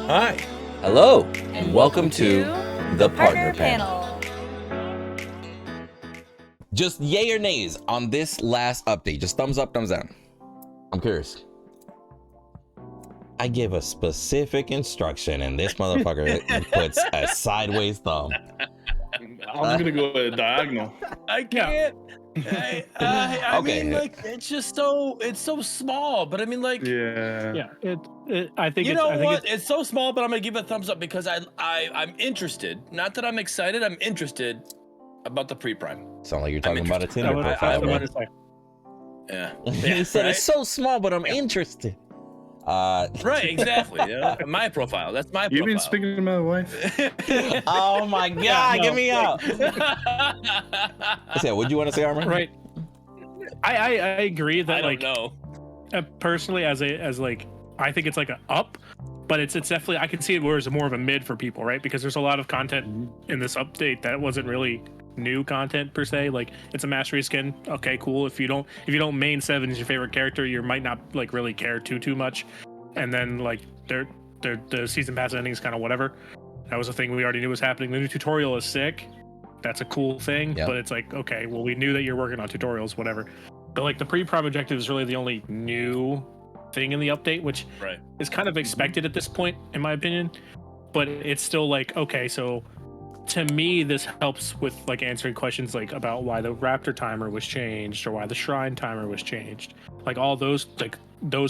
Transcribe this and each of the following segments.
Hi. Hello, and welcome to the Partner Panel. Just yay or nays on this last update. Just thumbs up, thumbs down. I'm curious. I give a specific instruction, and this motherfucker puts a sideways thumb. I'm gonna go with a diagonal. I can't. I mean, like, it's just it's so small. But I mean, like, Yeah. I think it's so small. But I'm gonna give it a thumbs up because I'm interested. Not that I'm excited. I'm interested about the pre-prime. Sound like you're talking about a Tinder I profile, man. Yeah. He said right? it's so small, but I'm interested. Right, exactly. Yeah, my profile. That's my profile. You've been speaking to my wife. Oh my God, get me out. So, what do you want to say, Armin? Right. I agree that I don't know. Personally, as I think it's like a up, but it's definitely, I can see it where it's more of a mid for people, right? Because there's a lot of content in this update that wasn't really new content per se. Like, it's a mastery skin. Okay, cool. If you don't main 7 as your favorite character, you might not like really care too much. And then like the season pass ending is kind of whatever. That was a thing we already knew was happening. The new tutorial is sick. That's a cool thing. Yep. But it's like, okay, well, we knew that you're working on tutorials, whatever. But like the pre-prime objective is really the only new thing in the update, which is kind of expected at this point, in my opinion. But it's still like, okay, so to me, this helps with like answering questions like about why the raptor timer was changed or why the shrine timer was changed. Like all those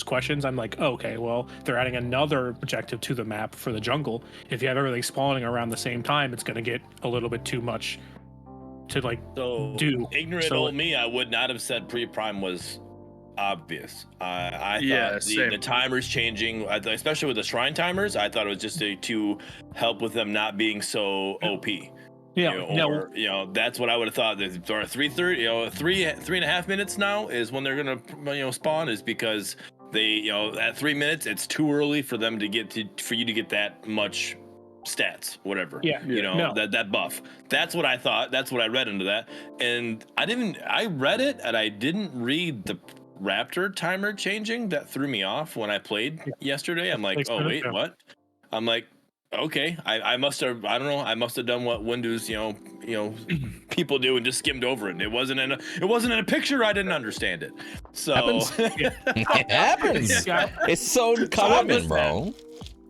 questions, I'm like, okay, well, they're adding another objective to the map for the jungle. If you have everything spawning around the same time, it's going to get a little bit too much to like do. Ignorant old me, I would not have said pre-prime was obvious. I thought the timers changing, especially with the shrine timers, I thought it was just to help with them not being so OP. Yeah, that's what I would have thought. That 3:30, 3.5 minutes now is when they're gonna spawn, is because they at 3 minutes it's too early for them to for you to get that much stats, whatever. That buff. That's what I thought. That's what I read into that, and I read it and I didn't read the raptor timer changing. That threw me off when I played yesterday. I'm like, oh wait, what? I'm like, okay, I must have, I don't know, I must have done what Windu's people do and just skimmed over it. It wasn't in a picture. I didn't understand it. So it happens. It's so common, bro.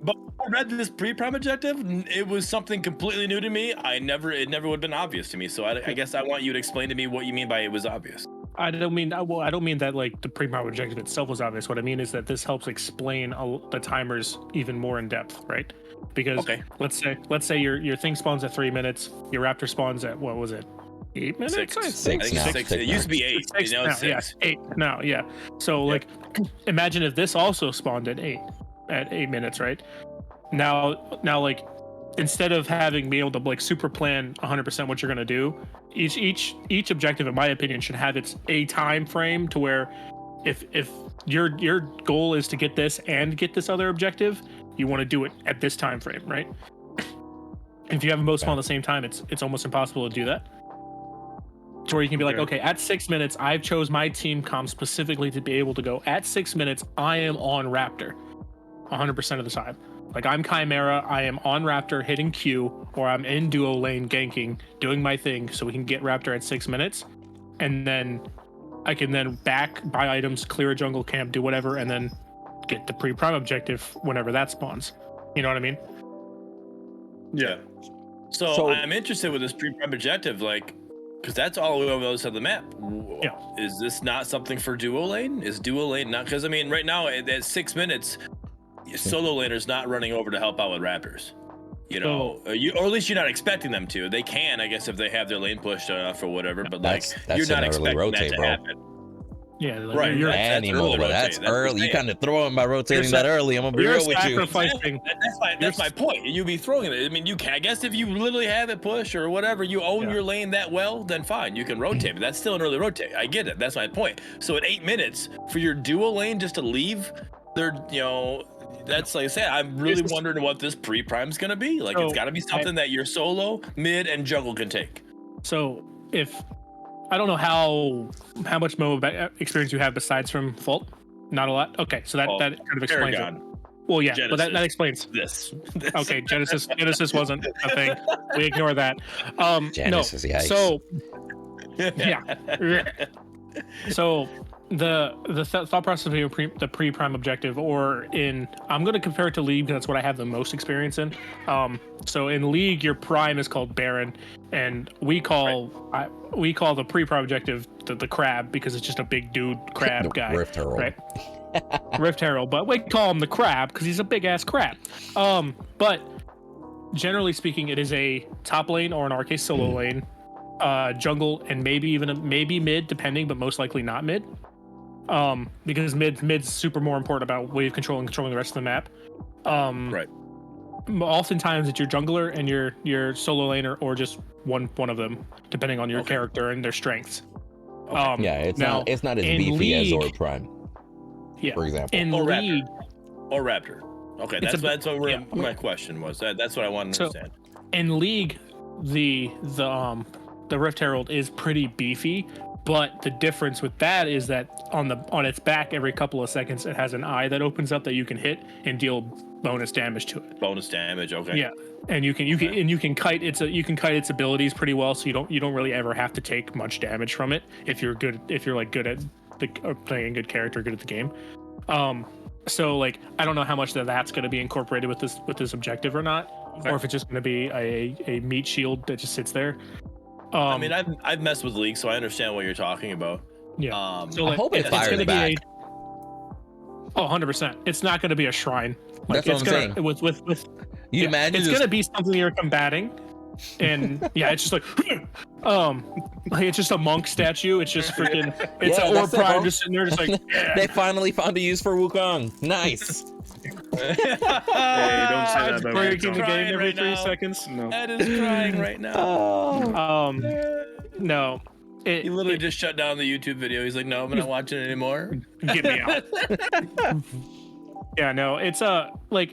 But I read this pre-prime objective. It was something completely new to me. It never would have been obvious to me. So I guess I want you to explain to me what you mean by it was obvious. I don't mean that like the pre-prime objective itself was obvious. What I mean is that this helps explain the timers even more in depth, right? Because let's say your thing spawns at 3 minutes, your raptor spawns at, what was it, 8 minutes? Six. It used to be 8. Six now, yeah, 8 now, yeah. So like, imagine if this also spawned at 8 minutes, right? Now like, instead of being able to like super plan 100% what you're gonna do, each objective, in my opinion, should have a time frame to where if your goal is to get this and get this other objective, you want to do it at this time frame, right? If you have them both spawn at the same time, it's almost impossible to do that. To where you can be like, okay, at 6 minutes, I've chose my team comp specifically to be able to go at 6 minutes. I am on Raptor 100% of the time. Like, I'm Chimera, I am on Raptor hitting Q, or I'm in duo lane ganking, doing my thing so we can get Raptor at 6 minutes. And then I can then buy items, clear a jungle camp, do whatever, and then get the pre-prime objective whenever that spawns. You know what I mean? Yeah. So I'm interested with this pre-prime objective, like, because that's all the way over the other side of the map. Yeah. Is this not something for duo lane? Is duo lane not? Because I mean, right now at 6 minutes, solo laner's not running over to help out with raptors, or at least you're not expecting them to. They can, I guess, if they have their lane pushed enough or whatever, but that's you're not expecting that to happen. Yeah, like, right. That's early. You kind of throw him by rotating that early. I'm gonna be real with you. That's my point. You be throwing it. I mean, I guess if you literally have it push or whatever, you own your lane that well, then fine, you can rotate. But that's still an early rotate. I get it. That's my point. So at 8 minutes for your duo lane just to leave, that's like I said, I'm really wondering what this pre-prime's gonna be. Like, it's gotta be something that your solo, mid, and jungle can take. So I don't know how much MOBA experience you have besides from Fault. Not a lot. Okay, so that kind of explains Paragon. it. Well, yeah, but that explains. this. Okay, Genesis wasn't a thing. We ignore that. Genesis, no. yikes. So yeah. So the thought process of the pre-prime objective, or I'm going to compare it to League because that's what I have the most experience in. So in League, your prime is called Baron, and we call the pre-prime objective the crab because it's just a big dude crab guy. Rift Herald. Right? Rift Herald, but we call him the crab because he's a big ass crab. But generally speaking, it is a top lane, or in our case, solo lane, jungle, and maybe even maybe mid, depending, but most likely not mid. Because mid's super more important about wave control and controlling the rest of the map. Right. Oftentimes it's your jungler and your solo laner, or just one of them, depending on your character and their strengths. Yeah, it's not as beefy as Zord Prime. Yeah, for example. In Or League, or Raptor. Okay, that's what my question was. That's what I wanted to understand. In League, the Rift Herald is pretty beefy, but the difference with that is that on its back, every couple of seconds, it has an eye that opens up that you can hit and deal bonus damage to it. Bonus damage, okay. Yeah, and you can kite its abilities pretty well, so you don't really ever have to take much damage from it if you're good at playing a good character, good at the game. So like I don't know how much that's going to be incorporated with this objective or not, or if it's just going to be a meat shield that just sits there. I mean, I've messed with League, so I understand what you're talking about. Yeah. So I hope it fires back. 100%. It's not going to be a shrine. Like, that's what I'm saying. With you imagine it's going to be something you're combating, and yeah, it's just like it's just a monk statue. It's just freaking. It's an orb prime just sitting there, just like. Yeah. They finally found a use for Wukong. Nice. Hey, don't say that about breaking the game every right 3 now. seconds. No. That is crying right now. No. He literally just shut down the YouTube video. He's like, no, I'm not watching it anymore. Get me out. Yeah, no, it's like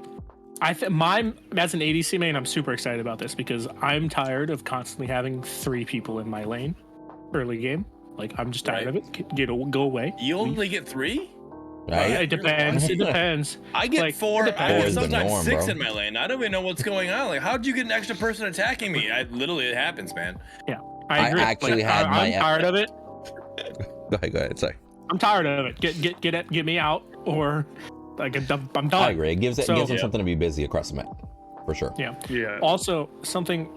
as an ADC main, I'm super excited about this because I'm tired of constantly having 3 people in my lane early game. Like I'm just tired of it. Go away. You only get 3? Right? It depends. It depends. I get Like, 4. I get Four's the sometimes norm, 6 bro. in my lane. I don't even know what's going on. Like, how'd you get an extra person attacking me? It happens, man. Yeah, I agree. actually had I'm tired of it. Go ahead. Sorry. I'm tired of it. Get me out, or like I'm done. I agree. It gives them Yeah. something to be busy across the map, for sure. Yeah. Yeah. Also, something.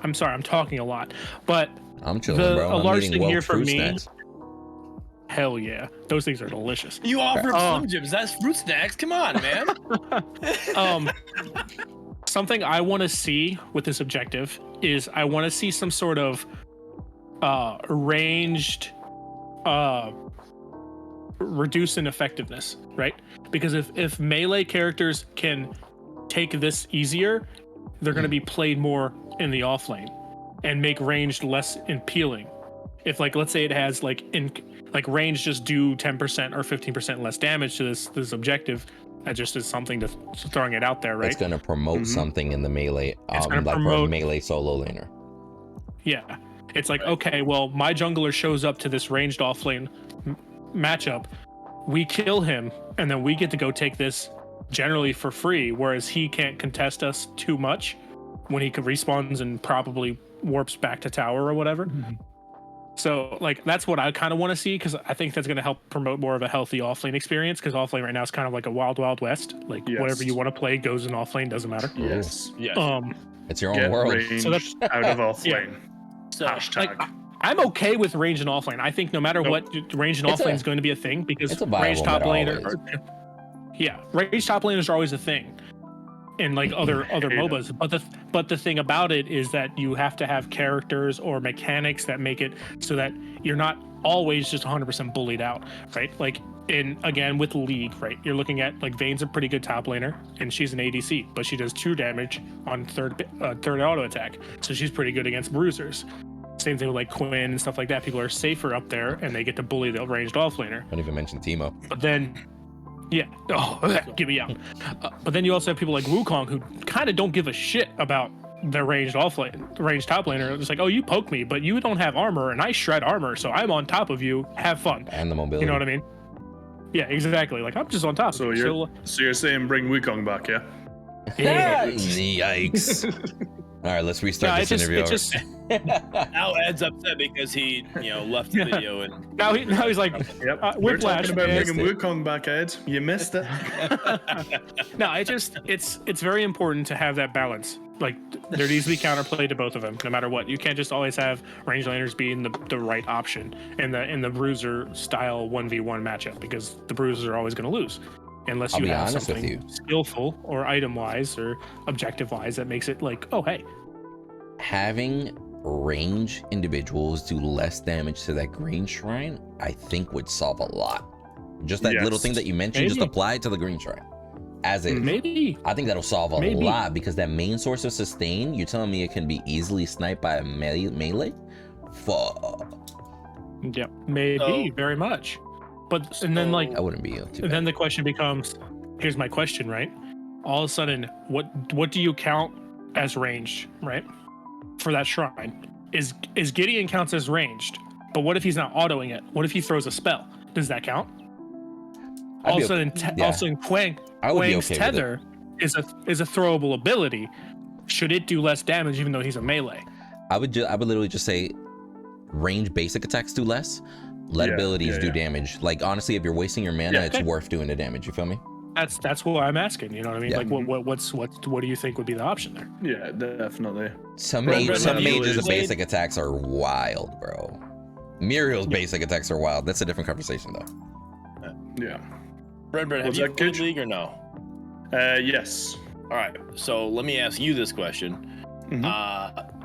I'm sorry, I'm talking a lot, but I'm chilling, bro. a I'm large eating thing Welch here for fruit me. snacks. Hell yeah, those things are delicious. You offer Slim Jims. That's fruit snacks. Come on, man. Something I want to see with this objective is I want to see some sort of ranged reduce in effectiveness, right? Because if melee characters can take this easier, they're going to be played more in the off lane and make ranged less appealing. If like let's say it has like range just do 10% or 15% less damage to this objective, that just is something to throwing it out there, right? It's going to promote something in the melee, It's gonna like for a promote- melee solo laner. Yeah, it's like okay, well my jungler shows up to this ranged offlane matchup, we kill him, and then we get to go take this generally for free, whereas he can't contest us too much when he respawns and probably warps back to tower or whatever. So like that's what I kind of want to see, because I think that's going to help promote more of a healthy offlane experience, because offlane right now is kind of like a wild west. Like whatever you want to play goes in offlane, doesn't matter. Yes. Yes. It's your own Get world. ranged So that's- out of off Yeah. lane. So Hashtag. like I'm okay with range and offlane. I think no matter what, range and It's offlane a- is going to be a thing, because it's a viable range top meta laner. Yeah, range top laners are always a thing in like other MOBAs. But the thing about it is that you have to have characters or mechanics that make it so that you're not always just 100% bullied out, right? Like again with League, right? You're looking at like Vayne's a pretty good top laner, and she's an ADC, but she does 2 damage on third auto attack, so she's pretty good against bruisers. Same thing with like Quinn and stuff like that. People are safer up there, and they get to bully the ranged off laner. Don't even mention Teemo. But then, yeah, get me out. But then you also have people like Wukong who kind of don't give a shit about their ranged top laner. It's like, oh, you poke me, but you don't have armor, and I shred armor, so I'm on top of you. Have fun. And the mobility. You know what I mean? Yeah, exactly. Like I'm just on top. So of it. you're saying bring Wukong back, yeah? Yeah. Yikes. All right, let's restart this interview. Now Ed's upset because he, left the video and now he's like, Yep. We're Whiplash. talking about man. bringing Wukong back, Ed. You missed it. No, it's very important to have that balance. Like there needs to be counterplay to both of them, no matter what. You can't just always have range laners being the right option in the bruiser style 1v1 matchup, because the bruisers are always going to lose unless I'll you be have honest with something skillful or item wise or objective wise that makes it like, oh hey, having range individuals do less damage to that green shrine, I think would solve a lot. Just that little thing that you mentioned, just apply it to the green shrine as is. Maybe I think that'll solve a Maybe. lot, because that main source of sustain, you're telling me it can be easily sniped by a melee? Fuck. yeah, maybe very much. But and then like I wouldn't be able to. and then the question becomes, here's my question, right? All of a sudden, what do you count as ranged, right? For that shrine, is Gideon counts as ranged, but what if he's not autoing it? What if he throws a spell? Does that count? All of a sudden, Quang's tether is a throwable ability. Should it do less damage even though he's a melee? I would literally just say range basic attacks do less, let abilities do damage. Like honestly, if you're wasting your mana, it's worth doing the damage. You feel me? That's what I'm asking. You know what I mean? Yeah. Like what do you think would be the option there? Yeah, definitely. Some Mages' basic attacks are wild, bro. Muriel's basic attacks are wild. That's a different conversation though. Yeah. Brent, have you played League or no? Yes. All right, so let me ask you this question.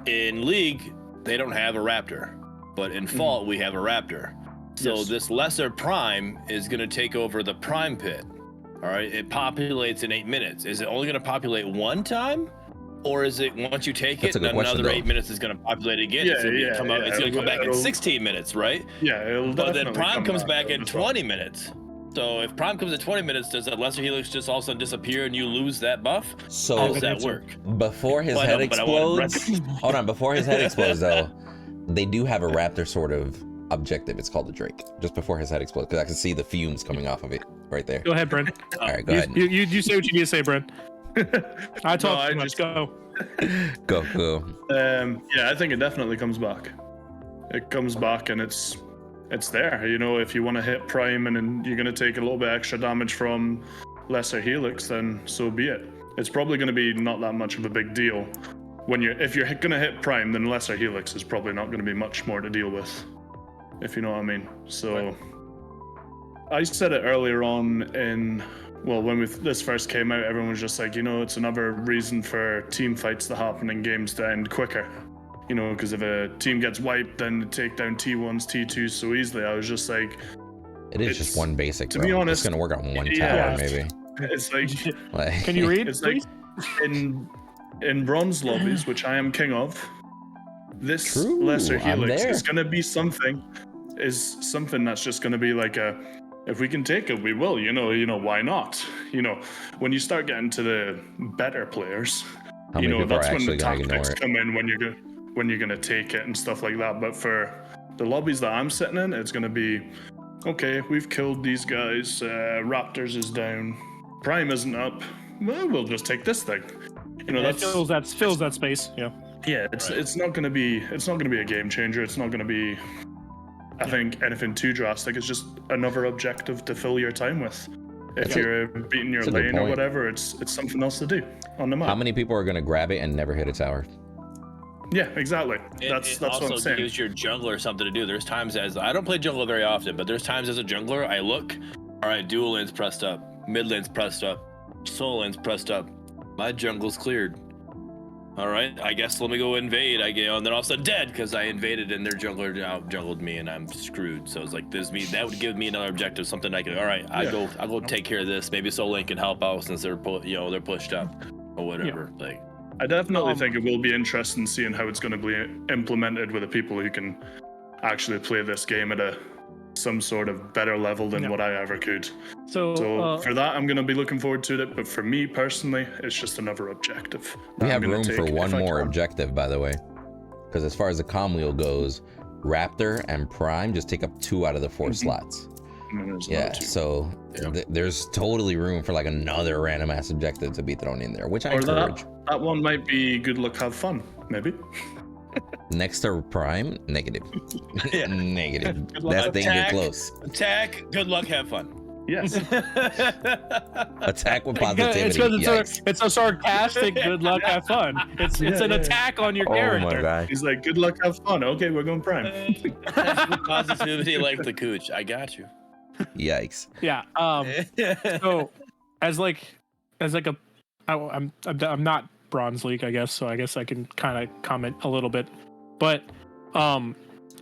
In League, they don't have a Raptor, but in Fault, we have a Raptor. So this lesser Prime is going to take over the Prime Pit. All right, it populates in 8 minutes. Is it only going to populate one time? Or is it once you take it, another 8 minutes is going to populate again? It's going to come back in 16 minutes, right? Yeah, it'll But then definitely Prime comes back in as well. 20 minutes. So if Prime comes at 20 minutes, does that Lesser Helix just all of a sudden disappear and you lose that buff? So how does that work? Before his head explodes, hold on, before his head explodes though, they do have a Raptor sort of objective. It's called the Drake, just before his head explodes, because I can see the fumes coming off of it right there. Go ahead, Brent. All right, go ahead. You say what you need to say, Brent. I talk too much. just Go. Go. Yeah, I think it definitely comes back. It comes back and it's there. You know, if you want to hit Prime and then you're going to take a little bit extra damage from Lesser Helix, then so be it. It's probably going to be not that much of a big deal. If you're going to hit Prime, then Lesser Helix is probably not going to be much more to deal with, if you know what I mean. So I said it earlier on when this first came out, everyone was just like, it's another reason for team fights to happen in games to end quicker. Because if a team gets wiped, then they take down T1s, T2s so easily. I was just like... It is just one basic, to bro. be honest, it's going to work on one tower, maybe. It's like... Can you read, it's please? Like in bronze lobbies, which I am king of, this True, Lesser Helix I'm is going to be something that's just going to be like if we can take it, we will, why not? When you start getting to the better players, How many people that's are when the actually going to ignore tactics it? come in when you're going to take it and stuff like that. But for the lobbies that I'm sitting in, it's going to be, okay, we've killed these guys, Raptors is down, Prime isn't up, well, we'll just take this thing. That fills that space. Yeah. Yeah, it's not going to be a game changer. It's not going to be, I think, anything too drastic. It's just another objective to fill your time with. If you're beating your lane or whatever, it's something else to do on the map. How many people are going to grab it and never hit a tower? Yeah, exactly. That's it what I'm also saying. gives your jungler something to do. There's times I don't play jungler very often, but there's times as a jungler I look, all right, dual lane's pressed up, mid lane's pressed up, soul lane's pressed up. My jungle's cleared. All right, I guess let me go invade. And then all of a sudden dead because I invaded and their jungler out jungled me and I'm screwed. So it's like that would give me another objective, something I could. All right, I'll go take care of this. Maybe Soul Lane can help out since they're pushed up or whatever. Yeah. Like, I definitely think it will be interesting seeing how it's going to be implemented with the people who can actually play this game at some sort of better level than what I ever could. So for that, I'm going to be looking forward to it. But for me personally, it's just another objective. We have room for one more objective, by the way. Because as far as the comm wheel goes, Raptor and Prime just take up 2 out of the 4 slots. And then there's Yeah, another 2. so there's totally room for like another random ass objective to be thrown in there, which I encourage. That one might be good luck, have fun, maybe. Next to Prime, negative. Yeah. Negative. Good luck. That's danger Attack. close. Attack. Good luck. Have fun. Yes. Attack with It's positivity. because it's a sarcastic good luck, have fun. It's an attack on your character. Oh my god. He's like, good luck, have fun. Okay, we're going Prime. Attack with positivity like the cooch. I got you. Yikes. Yeah. So I'm not Bronze League, I guess, so I guess I can kind of comment a little bit. But a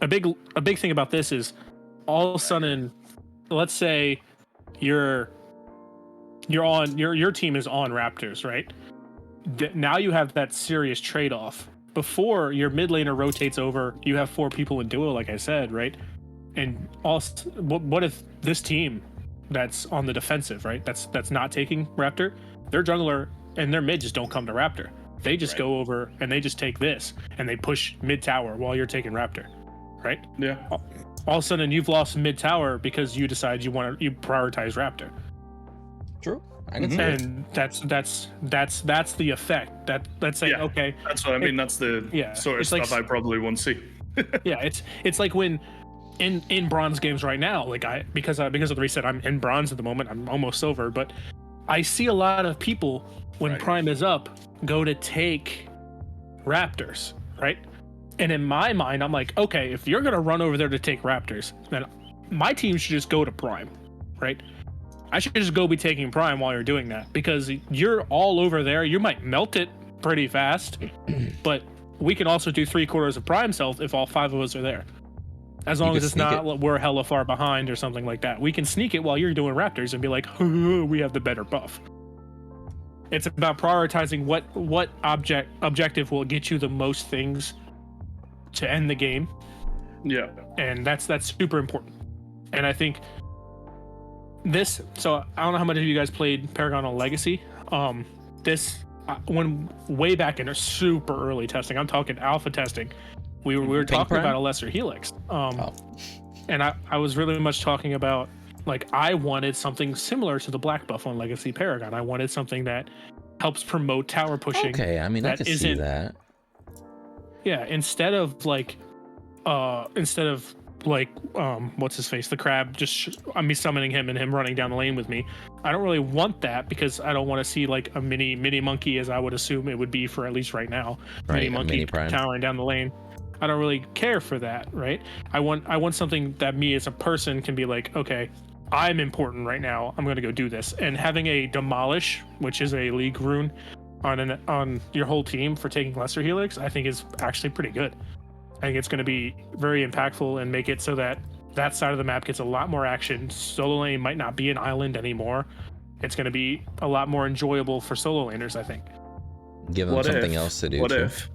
big thing about this is all of a sudden, let's say your team is on Raptors, right? Now you have that serious trade-off. Before, your mid laner rotates over, you have 4 people in duo, like I said, right? And also, what if this team that's on the defensive, right? That's not taking Raptor, their jungler and their mid just don't come to Raptor. They just go over and they just take this and they push mid tower while you're taking Raptor, right? Yeah. All of a sudden you've lost mid tower because you decide you prioritize Raptor. True. I can see it. And that's the effect. That's saying, okay. That's what I mean. That's the sort of stuff I probably won't see. Yeah, it's like when in bronze games right now, like because of the reset, I'm in bronze at the moment. I'm almost silver, but I see a lot of people when Prime is up go to take Raptors, right? And in my mind, I'm like, okay, if you're gonna run over there to take Raptors, then my team should just go to Prime, right? I should just go be taking Prime while you're doing that, because you're all over there. You might melt it pretty fast, but we can also do 3/4 of Prime's health if all 5 of us are there. As long as it's not we're hella far behind or something like that. We can sneak it while you're doing Raptors and be like, we have the better buff. It's about prioritizing what objective will get you the most things to end the game. Yeah. And that's super important. And I think this, so I don't know how much of you guys played Paragon on Legacy. This when way back in a super early testing, I'm talking alpha testing, we were talking about a lesser helix. And I was really much talking about, like, I wanted something similar to the black buff on Legacy Paragon. I wanted something that helps promote tower pushing. Okay, I mean, I can see that. Yeah, instead of like what's his face, the crab, just me summoning him and him running down the lane with me. I don't really want that, because I don't want to see like a mini monkey, as I would assume it would be for at least right now. Mini monkey towering down the lane. I don't really care for that, right? I want something that me as a person can be like, okay, I'm important right now, I'm gonna go do this. And having a demolish, which is a league rune, on your whole team for taking lesser helix, I think is actually pretty good. I think it's going to be very impactful and make it so that side of the map gets a lot more action. Solo lane might not be an island anymore. It's going to be a lot more enjoyable for solo laners, I think. Give them something else to do. What if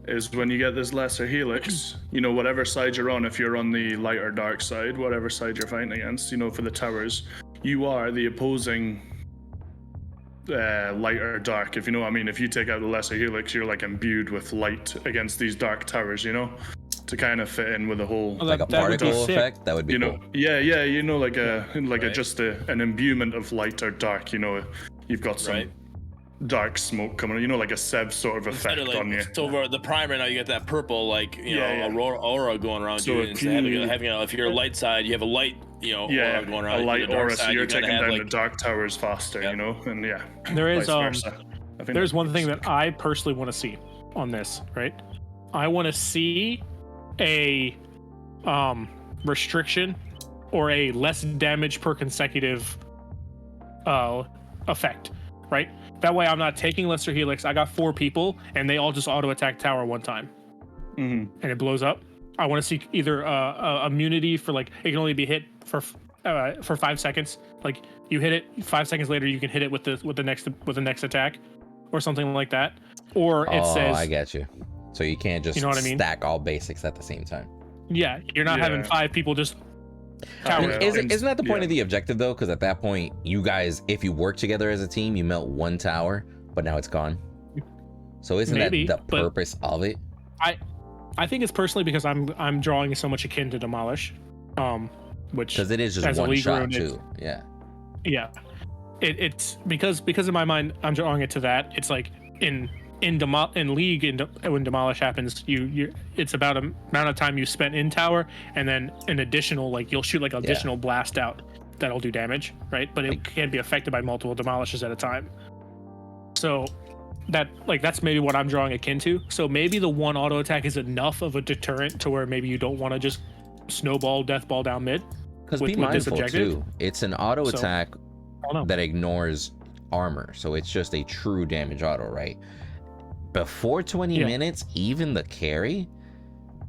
is when you get this lesser helix, whatever side you're on, if you're on the light or dark side, whatever side you're fighting against, for the towers, you are the opposing light or dark, if you know what I mean. If you take out the lesser helix, you're like imbued with light against these dark towers, to kind of fit in with the whole like a particle effect. That would be cool. Like an imbuement of light or dark. You've got some dark smoke coming, like a Seb sort of effect on you. So over the Prime right now, you get that purple, aura going around you. Instead of having if you're a light side, you have a light, aura going around. A light aura, so you're taking down the like, dark towers faster, and there is there's one thing sick. that I personally want to see on this, right? I want to see a restriction or a less damage per consecutive effect, right? That way I'm not taking lesser helix. I got 4 people and they all just auto attack tower one time, and it blows up. I want to see either immunity for, like, it can only be hit for 5 seconds. Like, you hit it 5 seconds later, you can hit it with the next attack, or something like that. Or it says, I get you. So you can't just stack all basics at the same time. Yeah, you're not having 5 people just. Isn't that the point of the objective, though? Because at that point, you guys, if you work together as a team, you melt one tower, but now it's gone. So isn't that the purpose of it? I think it's personally because I'm drawing so much akin to demolish. which Because it is just as a one league shot rune, too. Yeah. yeah, it's because in my mind I'm drawing it to that. It's like in league when demolish happens, it's about amount of time you spent in tower, and then an additional like you'll shoot like additional blast out that'll do damage, right? But it can be affected by multiple demolishes at a time. So that's maybe what I'm drawing akin to. So maybe the one auto attack is enough of a deterrent to where maybe you don't want to just snowball death ball down mid. Because be mindful too, it's an auto So, attack that ignores armor, so it's just a true damage auto, right? Before 20 minutes, even the carry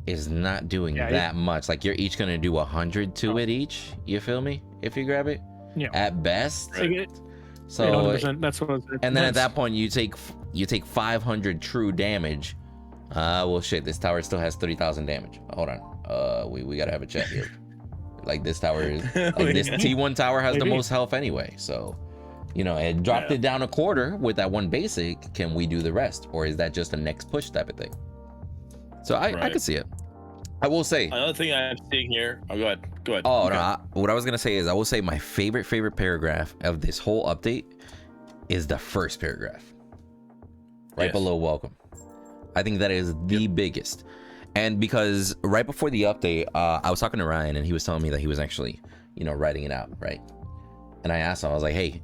is not doing that much. Like you're each gonna do 100 to it each. You feel me? If you grab it, at best. Right. So 100%, that's what. And then at that point, you take 500 true damage. Well, shit, this tower still has 30,000 damage. Hold on. We gotta have a check here. Like this tower is like this T1 tower has the most health anyway. So, you know, it dropped it down a quarter with that one basic. Can we do the rest, or is that just a next push type of thing? So I can see it. I will say another thing I'm seeing here. Oh, go ahead. Oh okay. no! What I was gonna say is I will say my favorite paragraph of this whole update is the first paragraph, right below welcome. I think that is the biggest, and because right before the update, I was talking to Ryan and he was telling me that he was actually, you know, writing it out, right? And I asked him, I was like, hey,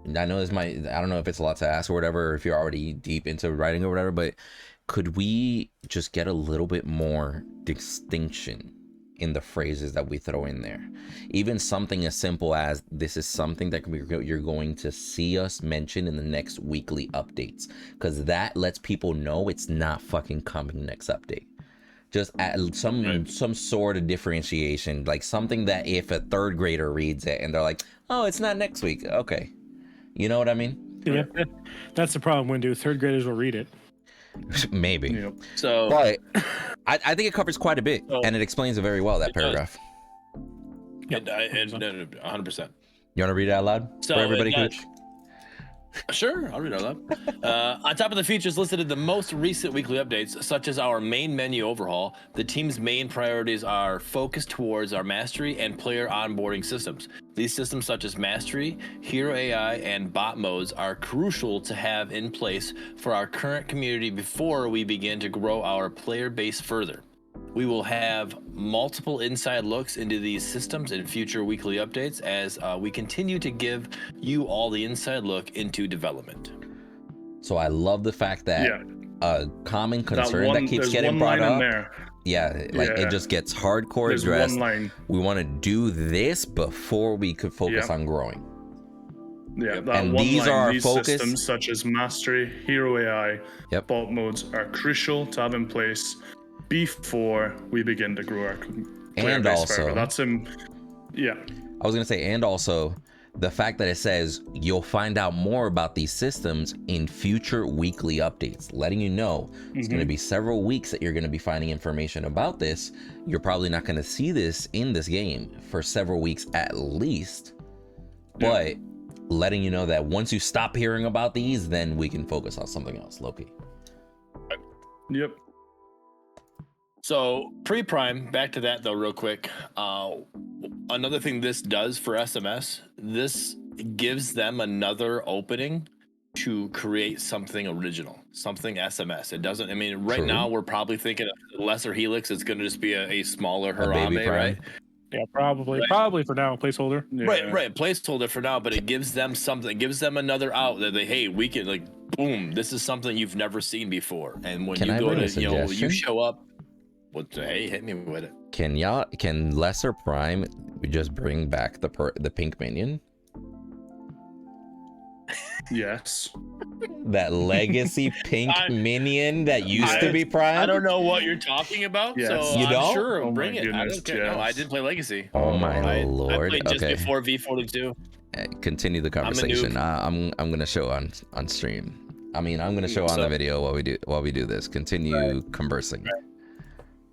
I know I don't know if it's a lot to ask or whatever, or if you're already deep into writing or whatever, but could we just get a little bit more distinction in the phrases that we throw in there? Even something as simple as this is something that you're going to see us mention in the next weekly updates, because that lets people know it's not fucking coming next update. Just add some sort of differentiation, like something that if a third grader reads it and they're like, oh, it's not next week, okay, you know what I mean? Yeah, that's the problem, Windu. Third graders will read it. Maybe. Yep. So, but I think it covers quite a bit, and it explains it very well, that paragraph. And 100%. You want to read it out loud So for everybody, Coach? Sure, I'll read it out loud. On top of the features listed in the most recent weekly updates, such as our main menu overhaul, the team's main priorities are focused towards our mastery and player onboarding systems. These systems, such as mastery, hero AI, and bot modes, are crucial to have in place for our current community before we begin to grow our player base further. We will have multiple inside looks into these systems in future weekly updates as we continue to give you all the inside look into development. So I love the fact that a common concern that keeps getting brought up. It just gets hardcore addressed. We want to do this before we could focus on growing. And these are our focus. Systems such as mastery, hero AI, bot modes are crucial to have in place before we begin to grow our player and base also further. That's I was gonna say, and also the fact that it says you'll find out more about these systems in future weekly updates, letting you know it's going to be several weeks that you're going to be finding information about this. You're probably not going to see this in this game for several weeks at least, but letting you know that once you stop hearing about these, then we can focus on something else. Loki. Yep. So pre-prime, back to that though real quick. Another thing this does for SMS, this gives them another opening to create something original, something SMS. It doesn't, I mean, right now we're probably thinking of lesser Helix. It's going to just be a smaller Harambe, right? Yeah, probably for now, placeholder. Right, placeholder for now, but it gives them something, it gives them another out that they, hey, we can, like, boom, this is something you've never seen before. And when you go to, you know, you show up, hey, hit me with it. Can lesser prime just bring back the pink minion? Yes. That legacy pink minion that used to be prime? I don't know what you're talking about, so you I'm sure bring it. Goodness, I don't care. No, I didn't play Legacy. Oh my lord. I played just before V42. Continue the conversation. I'm gonna show on stream. I mean, I'm gonna show on the video while we do this. Continue conversing.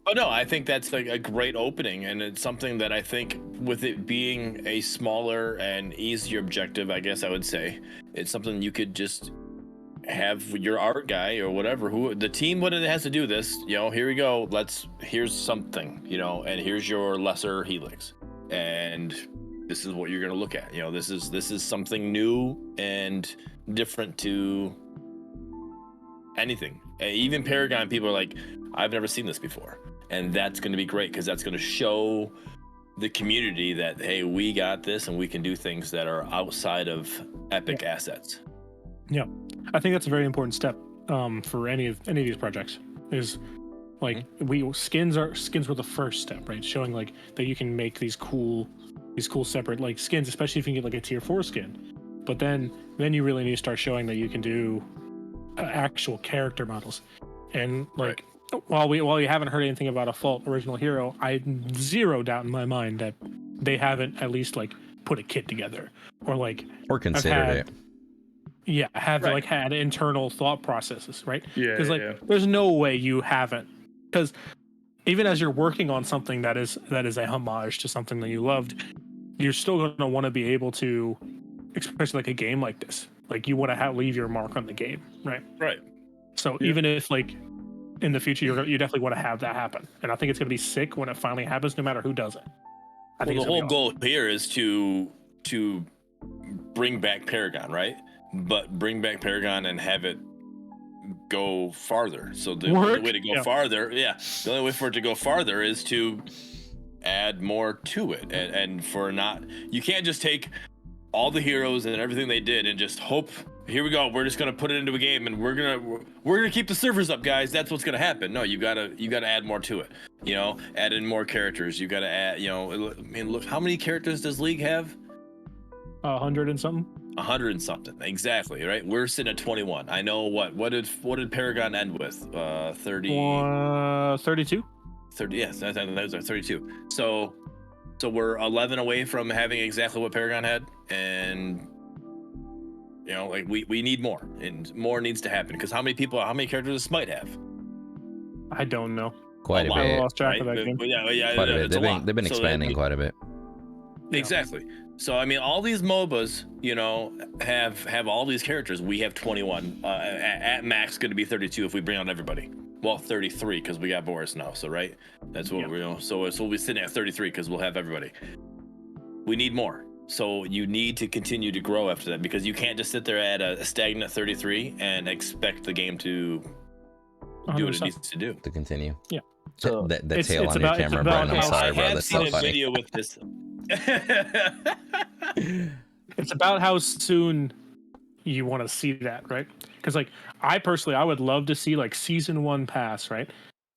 Oh no, I think that's like a great opening, and it's something that I think with it being a smaller and easier objective, I guess I would say, it's something you could just have your art guy or whatever, who the team, what it has to do this, you know, here we go, here's something, you know, and here's your lesser Helix. and this is what you're going to look at. You know, this is something new and different to anything. Even Paragon people are like, I've never seen this before, and that's going to be great because that's going to show the community that, hey, we got this and we can do things that are outside of epic assets. Yeah, I think that's a very important step for any of these projects. Is like skins were the first step, right? Showing like that you can make these cool separate like skins, especially if you can get like a tier 4 skin. But then you really need to start showing that you can do actual character models. And like while you haven't heard anything about a Fault original hero, I zero doubt in my mind that they haven't at least like put a kit together or considered it. Yeah, like had internal thought processes, right? Yeah. Because there's no way you haven't. Because even as you're working on something that is a homage to something that you loved, you're still going to want to be able to, especially like a game like this, like you want to leave your mark on the game, right? Right. So even if like in the future you definitely want to have that happen, and I think it's going to be sick when it finally happens, no matter who does it. I think the whole goal here is to bring back Paragon, right? But bring back Paragon and have it go farther. So the only way to go farther, the only way for it to go farther is to add more to it, and for not, you can't just take all the heroes and everything they did and just hope, here we go, we're just gonna put it into a game and we're gonna keep the servers up, guys. That's what's gonna happen. No, you gotta add more to it. You know, add in more characters. You gotta add. You know, I mean, look, how many characters does League have? 100 and something. 100 and something, exactly, right? We're sitting at 21. I know what did Paragon end with? 30. 32. 30. Yes, that was 32. So we're 11 away from having exactly what Paragon had, and you know, like we need more, and more needs to happen. Because how many characters does Smite have? I don't know. Quite a bit. I lost track of that game. Yeah, quite a bit. They've been expanding quite a bit. Exactly. So I mean, all these MOBAs, you know, have all these characters. We have 21. At max, going to be 32 if we bring on everybody. Well, 33 because we got Boris now. So right, that's what we're. So we'll be sitting at 33 because we'll have everybody. We need more. So you need to continue to grow after that, because you can't just sit there at a stagnant 33 and expect the game to do what it needs to do. To continue. Yeah. So the tail on your camera, Brian. I'm sorry, bro. That's so funny. Video with this. It's about how soon you want to see that, right? Because like I would love to see like season 1 pass, right?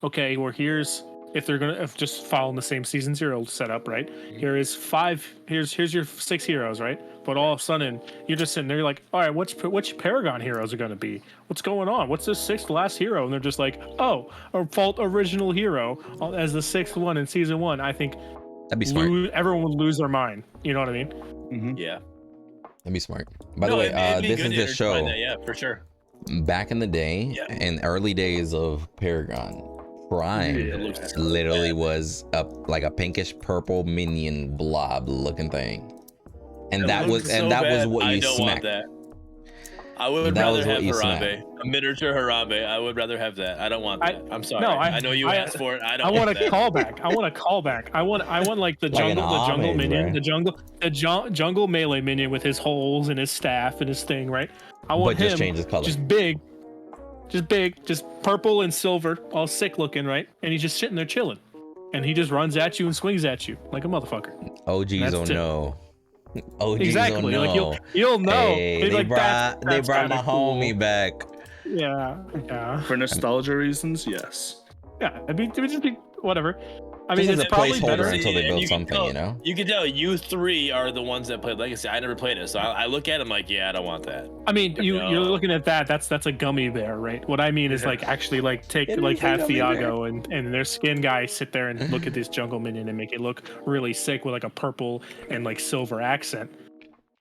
Okay, well here's, if they're gonna just following the same season 0 setup, right? Here's your 6 heroes, right? But all of a sudden you're just sitting there, you're like, all right, which Paragon heroes are gonna be? What's going on? What's the 6th last hero? And they're just like, oh, a Fault original hero as the 6th one in season 1. I think that'd be smart. Everyone would lose their mind. You know what I mean? Mm-hmm. Yeah. That'd be smart. By the way, this is the show. Yeah, for sure. Back in the day, in early days of Paragon, Prime literally was like a pinkish purple minion blob looking thing, and that was what you smacked. I would rather have Harambe, a miniature Harambe. I would rather have that. I don't want that. I'm sorry. No, I know you asked for it. I want a callback. I want a callback. I want like the jungle minion, the jungle melee minion with his holes and his staff and his thing, right? I want him just change his color. Just big, just purple and silver, all sick looking, right? And he's just sitting there chilling, and he just runs at you and swings at you like a motherfucker. Oh geez, oh no. Oh, geez, exactly. Oh, no. Like you'll know. Hey, they brought my homie back. Yeah. For nostalgia reasons, yes. Yeah, it would just be whatever. I mean, it's it's probably placeholder better until they build something, you know. You can tell you 3 are the ones that played Legacy. I never played it, so I look at them like, yeah, I don't want that. I mean, you're looking at that. That's a gummy bear, right? What I mean is like actually like have Thiago and their skin guy sit there and look at this jungle minion and make it look really sick with like a purple and like silver accent.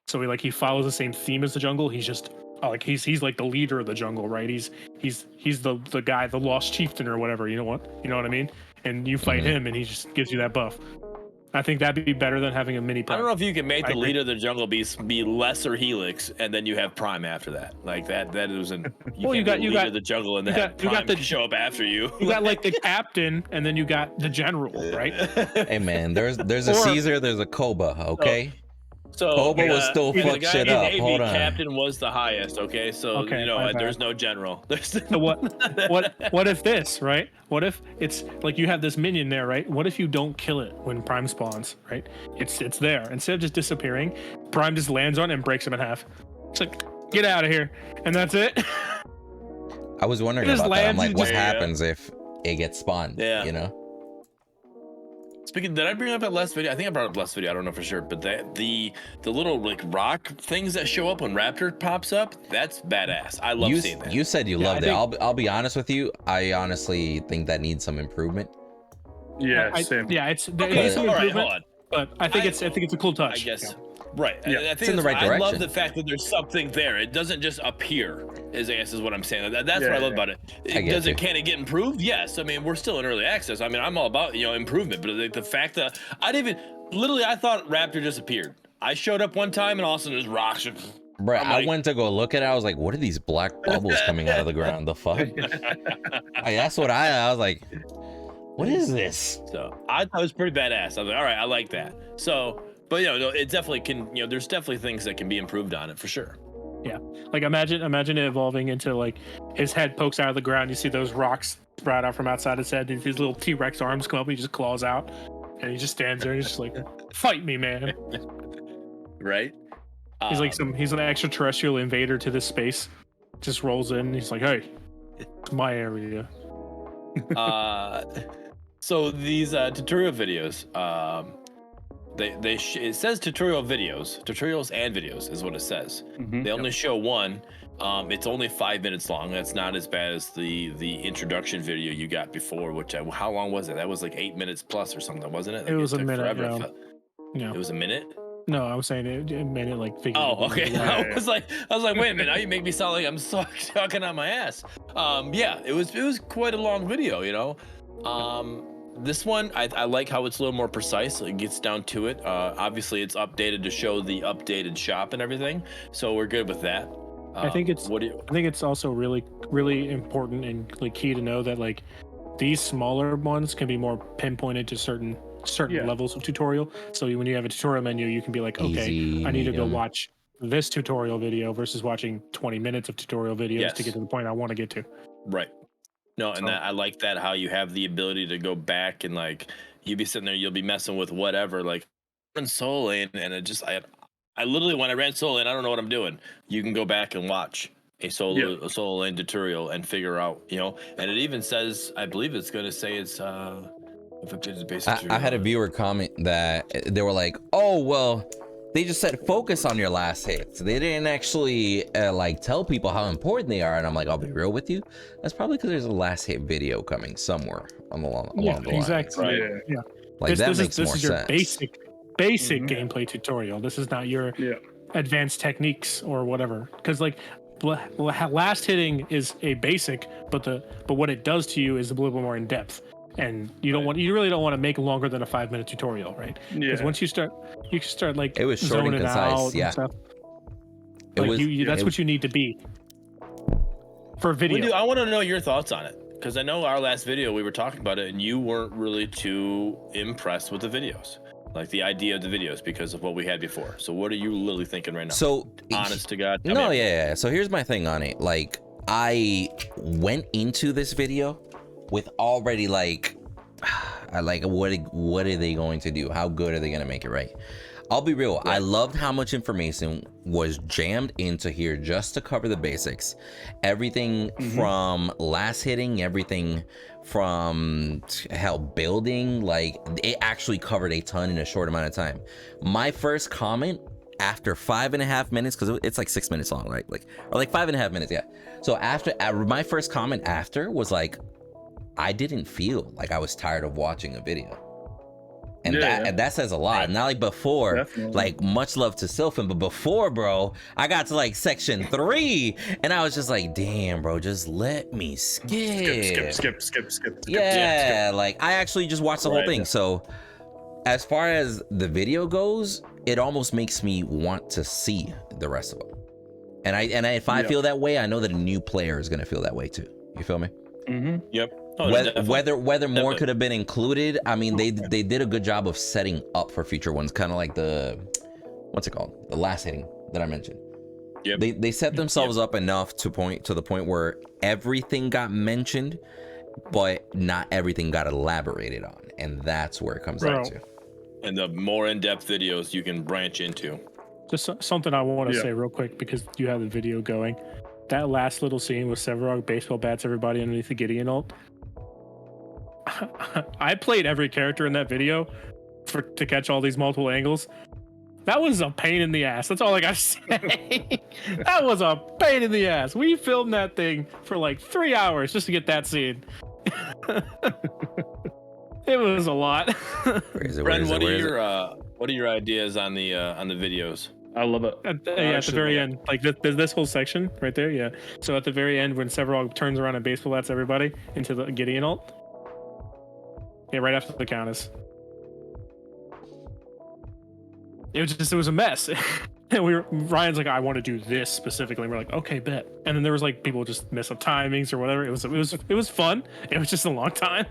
So he follows the same theme as the jungle. He's just like he's like the leader of the jungle, right? He's the guy, the lost chieftain or whatever. You know what I mean? And you fight him, and he just gives you that buff. I think that'd be better than having a mini I Prime. don't know if you can make the agree. leader of the jungle be lesser Helix, and then you have Prime after that. Like that isn't. Well, you got leader of the jungle, and then have Prime show up after you. You got like the captain, and then you got the general, right? Hey man, there's a Caesar, there's a Koba, okay? So Koba was still the fuck guy shit in up. Navy, Hold on. Captain was the highest. Okay, so Okay, my there's bad. no general. There's So what if this, right? What if it's like you have this minion there, right? What if you don't kill it when Prime spawns, right? It's there. Instead of just disappearing, Prime just lands on it and breaks him in half. It's like, get out of here. And that's it. I was wondering It just about that. I'm lands like, and what just- happens if it gets spawned? Yeah. You know? Speaking, did I bring up that last video? I think I brought up last video. I don't know for sure, but the little like rock things that show up when Raptor pops up, that's badass. I love seeing that. You said you Yeah, loved I it. think- I'll be honest with you. I honestly think that needs some improvement. Yeah, same. Yeah, it's there Okay, is some all right, improvement, hold on. but I think it's a cool touch. I guess. Yeah. Right. Yeah, I think it's in the right I love direction. the fact that there's something there. It doesn't just appear, I guess is what I'm saying. That's what I love about it. I get you. Can it get improved? Yes. I mean, we're still in early access. I mean, I'm all about, improvement, but the fact that I thought Raptor just appeared. I showed up one time and all of a sudden there's rocks. Bro, I'm I like- went to go look at it. I was like, what are these black bubbles coming out of the ground? The fuck? That's what I was like, what is this? So I thought it was pretty badass. I was like, all right, I like that. So, but it definitely can, there's definitely things that can be improved on it for sure. Yeah, like imagine it evolving into like his head pokes out of the ground. You see those rocks sprout out from outside his head. His little T-Rex arms come up. He just claws out, and he just stands there. And he's just like, "Fight me, man!" Right? He's an extraterrestrial invader to this space. Just rolls in. And he's like, "Hey, it's my area." So these tutorial videos, it says tutorials and videos is what it says. Mhm. They only show one. It's only 5 minutes long. That's not as bad as the introduction video you got before. How long was it? That was like 8 minutes plus or something, wasn't it? It was a took minute. forever. Yeah. It was a minute. No, I was saying it made it like. Oh, okay. Yeah. I was like, wait a minute. Now you make me sound like I'm talking on my ass. Yeah, it was quite a long video, This one, I like how it's a little more precise. It gets down to it. Obviously, it's updated to show the updated shop and everything, so we're good with that. I think it's. What do you? I think it's also really, really important and like key to know that like these smaller ones can be more pinpointed to certain Yeah. levels of tutorial. So when you have a tutorial menu, you can be like, okay, Easy, I need to go medium. watch this tutorial video versus watching 20 minutes of tutorial videos Yes. to get to the point I want to get to. Right. No, and So- I like that how you have the ability to go back and like you'll be sitting there, you'll be messing with whatever, like run Soul Lane, and it just I literally when I ran Soul Lane, I don't know what I'm doing. You can go back and watch a Soul Lane tutorial and figure out, and it even says, I believe it's gonna say it's if it's basically I had a viewer comment that they were like, oh, well, they just said focus on your last hits. They didn't actually like tell people how important they are. And I'm like, I'll be real with you. That's probably because there's a last hit video coming somewhere along the line. exactly. Right. Yeah. Like that makes this more is your sense. basic Mhm. gameplay tutorial. This is not your Yeah. advanced techniques or whatever. Because like last hitting is a basic, but what it does to you is a little bit more in depth. And you really don't want to make longer than a 5-minute tutorial, right? Because Yeah. once you start like It was short and zoning concise, out yeah. and stuff. It Like was- that's it- what you need to be for video. Windu, I want to know your thoughts on it because I know our last video we were talking about it and you weren't really too impressed with the videos, like the idea of the videos because of what we had before. So what are you literally thinking right now? So honest to God. tell no, me. yeah. So here's my thing on it. Like I went into this video with already like, I like what are they going to do? How good are they going to make it, right? I'll be real. I loved how much information was jammed into here just to cover the basics. Everything from last hitting, everything from hell building, like it actually covered a ton in a short amount of time. My first comment after 5.5 minutes, because it's like 6 minutes long, right? Like, or like 5.5 minutes, yeah. So after my first comment after was like, I didn't feel like I was tired of watching a video. And that says a lot. Right. Not like before, Definitely. like much love to Sylphin, but before, bro, I got to like section 3 and I was just like, damn, bro, just let me skip. Skip. Yeah, like I actually just watched the whole Right. thing. So as far as the video goes, it almost makes me want to see the rest of them. And if I feel that way, I know that a new player is gonna feel that way too. You feel me? Mm-hmm. Yep. Oh, whether more could have been included, I mean, they did a good job of setting up for future ones, kind of like the what's it called, the last hitting that I mentioned. Yep. They set themselves up enough to the point where everything got mentioned, but not everything got elaborated on, and that's where it comes down to. And the more in-depth videos you can branch into. Just something I want to say real quick, because you have the video going. That last little scene with Severog baseball bats everybody underneath the Gideon ult. I played every character in that video to catch all these multiple angles. That was a pain in the ass. That's all I gotta say. That was a pain in the ass. We filmed that thing for like 3 hours just to get that scene. It was a lot. Bren, what are your ideas on the videos? I love it. At the very end, like this whole section right there, yeah. So at the very end, when Severog turns around and baseball bats everybody into the Gideon ult, yeah, right after the Countess. It was a mess. And Ryan's like, I want to do this specifically. And we're like, okay, bet. And then there was like people just miss up timings or whatever. It was fun. It was just a long time.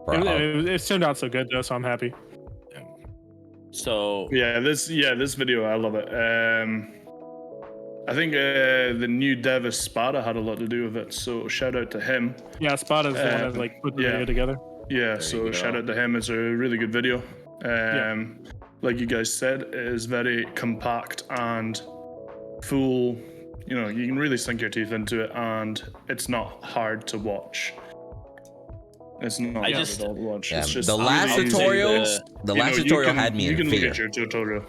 It turned out so good though, so I'm happy. So this video, I love it. I think the new dev Spada had a lot to do with it, so shout out to him. Yeah, Spada's the one that like put the video together. Yeah, so shout out to him. It's a really good video. Like you guys said, it is very compact and full. You know, you can really sink your teeth into it, and it's not hard to watch. It's not hard to watch. Yeah, it's just the last tutorial. Had me in fear. You can look at your tutorial.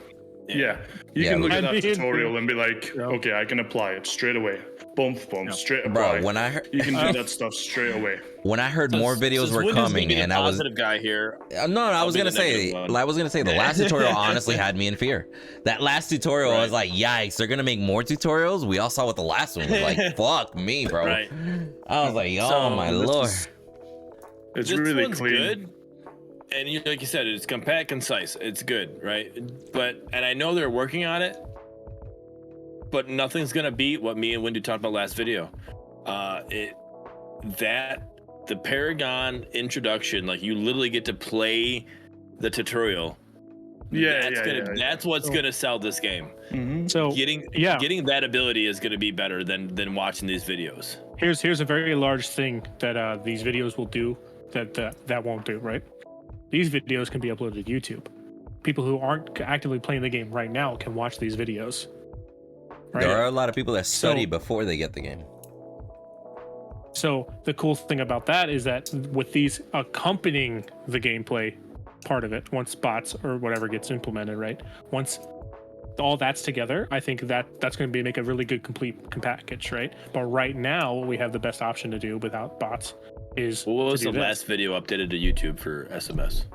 Yeah, you can look at that tutorial and be like, okay, I can apply it straight away. Boom, straight apply. Bro, when I heard, you can do that stuff straight away. When I heard more videos were coming, and I was positive guy here. No, I was gonna say the last tutorial honestly had me in fear. That last tutorial, I was like, yikes, they're gonna make more tutorials. We all saw what the last one was like. Fuck me, bro. Right. I was like, oh my lord. It's really clean. Good. And like you said, it's compact, concise. It's good, right? And I know they're working on it, but nothing's gonna beat what me and Windu talked about last video. The Paragon introduction, like you literally get to play the tutorial. That's what's gonna sell this game. Mm-hmm. So getting that ability is gonna be better than watching these videos. Here's a very large thing that these videos will do that won't do, right? These videos can be uploaded to YouTube. People who aren't actively playing the game right now can watch these videos. Right? There are a lot of people that study before they get the game. So the cool thing about that is that with these accompanying the gameplay part of it, once bots or whatever gets implemented, right? Once all that's together, I think that's going to make a really good complete package, right? But right now, what we have the best option to do without bots is what was the last video updated to YouTube for SMS?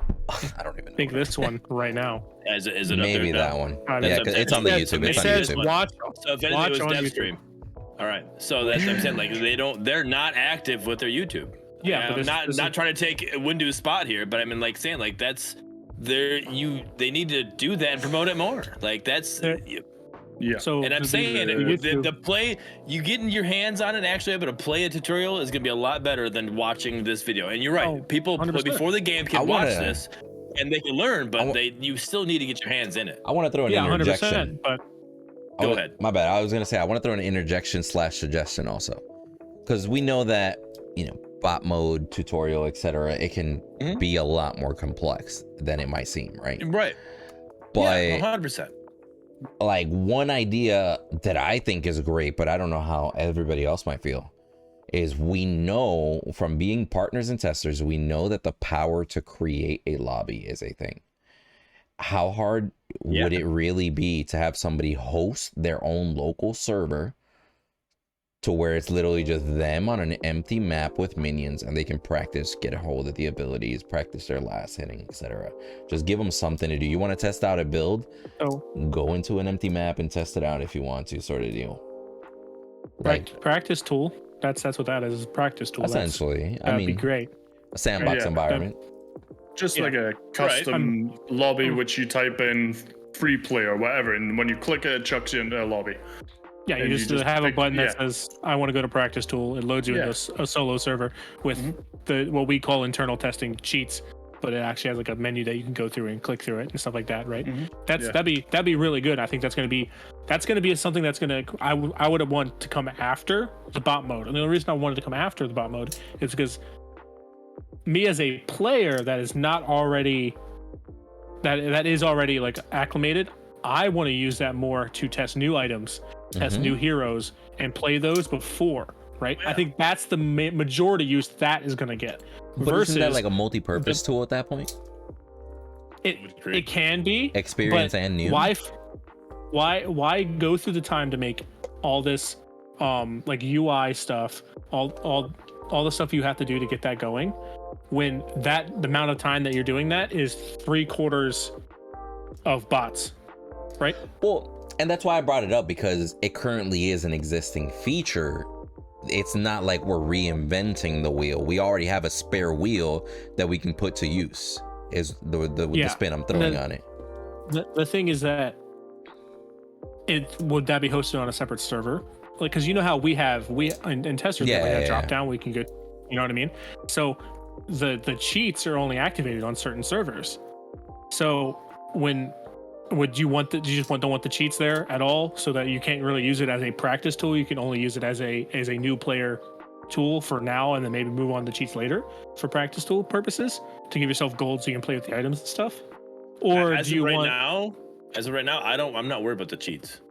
I don't even know. I think this one right now. Is it maybe that one? Yeah, because it's on the YouTube. It says watch. So if anything, it was dev stream. All right, so that's what I'm saying. Like they're not active with their YouTube. Yeah, but I'm not trying to take Windu's spot here, but I mean, like saying like that's they need to do that and promote it more. Like that's. Yeah. So, and I'm saying the play, you getting your hands on it and actually able to play a tutorial is going to be a lot better than watching this video. And you're right. People 100%. Before the game can watch this and they can learn, but you still need to get your hands in it. I want to throw an interjection. 100%, but go ahead. My bad. I was going to say, I want to throw an interjection / suggestion also. Because we know that, bot mode, tutorial, etc. It can be a lot more complex than it might seem, right? Right. But 100%. Like one idea that I think is great, but I don't know how everybody else might feel, is we know from being partners and testers, we know that the power to create a lobby is a thing. How hard would it really be to have somebody host their own local server to where it's literally just them on an empty map with minions and they can practice, get a hold of the abilities, practice their last hitting, etc. Just give them something to do. You want to test out a build? Go into an empty map and test it out if you want to, sort of deal. Like practice tool. That's what that is. Practice tool. Essentially, That'd be great. A sandbox environment. Just Yeah. like a custom lobby, I'm- which you type in free play or whatever, and when you click it, it chucks you into a lobby. Yeah, you And just, you just have a pick- button that yeah. says "I want to go to practice tool." It loads you into a solo server with the what we call internal testing cheats, but it actually has like a menu that you can go through and click through it and stuff like that, right? That'd be really good. I think that's gonna be something that's gonna I would want to come after the bot mode. And the only reason I wanted to come after the bot mode is because me as a player that is not already that is already like acclimated, I want to use that more to test new items, test new heroes, and play those before, right? I think that's the majority use that is going to get. But versus isn't that like a multi-purpose tool at that point? it can be Experience and new. Why go through the time to make all this like UI stuff, all the stuff you have to do to get that going, when the amount of time that you're doing that is 3/4 of bots, right? Well, and that's why I brought it up, because it currently is an existing feature. It's not like we're reinventing the wheel. We already have a spare wheel that we can put to use, is the spin I'm throwing on it. The thing is that would that be hosted on a separate server? Like, because you know how we in testers we have drop down, we can go, you know what I mean? So the cheats are only activated on certain servers. So do you just don't want the cheats there at all, so that you can't really use it as a practice tool? You can only use it as a new player tool for now, and then maybe move on to cheats later for practice tool purposes to give yourself gold so you can play with the items and stuff. Or as do you of right want now? As of right now, I'm not worried about the cheats.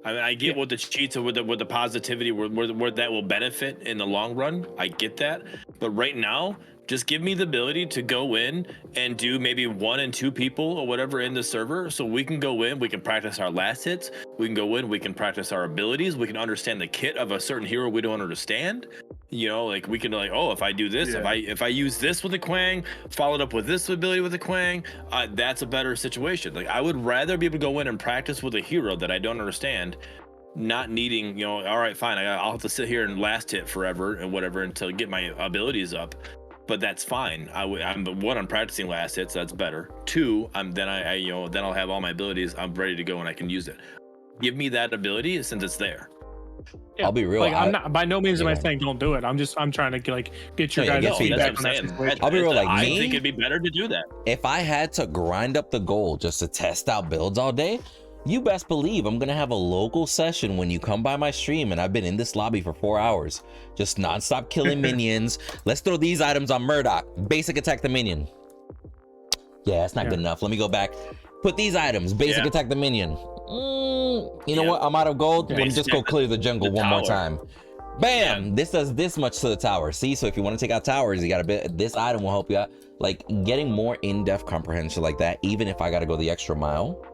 I mean, I get what the cheats are with the positivity, where that will benefit in the long run. I get that, but right now, just give me the ability to go in and do maybe 1 and 2 people or whatever in the server, so we can go in, we can practice our last hits, we can go in, we can practice our abilities, we can understand the kit of a certain hero we don't understand. You know, like we can like, oh, if I do this, if I use this with a Quang, followed up with this ability with a Quang, that's a better situation. Like, I would rather be able to go in and practice with a hero that I don't understand, not needing, all right, fine, I'll have to sit here and last hit forever and whatever until I get my abilities up. But that's fine. I'm practicing last hits. That's better. 2, then I'll have all my abilities. I'm ready to go and I can use it. Give me that ability since it's there. Yeah, I'll be real. Like, I'm not, by no means am I saying don't do it. I'm trying to get your guys' feedback on that situation. I'll be real. Like, I think it'd be better to do that. If I had to grind up the gold just to test out builds all day, you best believe I'm gonna have a local session when you come by my stream, and I've been in this lobby for 4 hours, just nonstop killing minions. Let's throw these items on Murdock. Basic attack the minion. Yeah, that's not good enough. Let me go back. Put these items. Basic attack the minion. You know what? I'm out of gold. Let me just go clear the jungle one more time. Bam! This does this much to the tower. See, so if you want to take out towers, you got to this item will help you out. Like, getting more in-depth comprehension like that, even if I got to go the extra mile,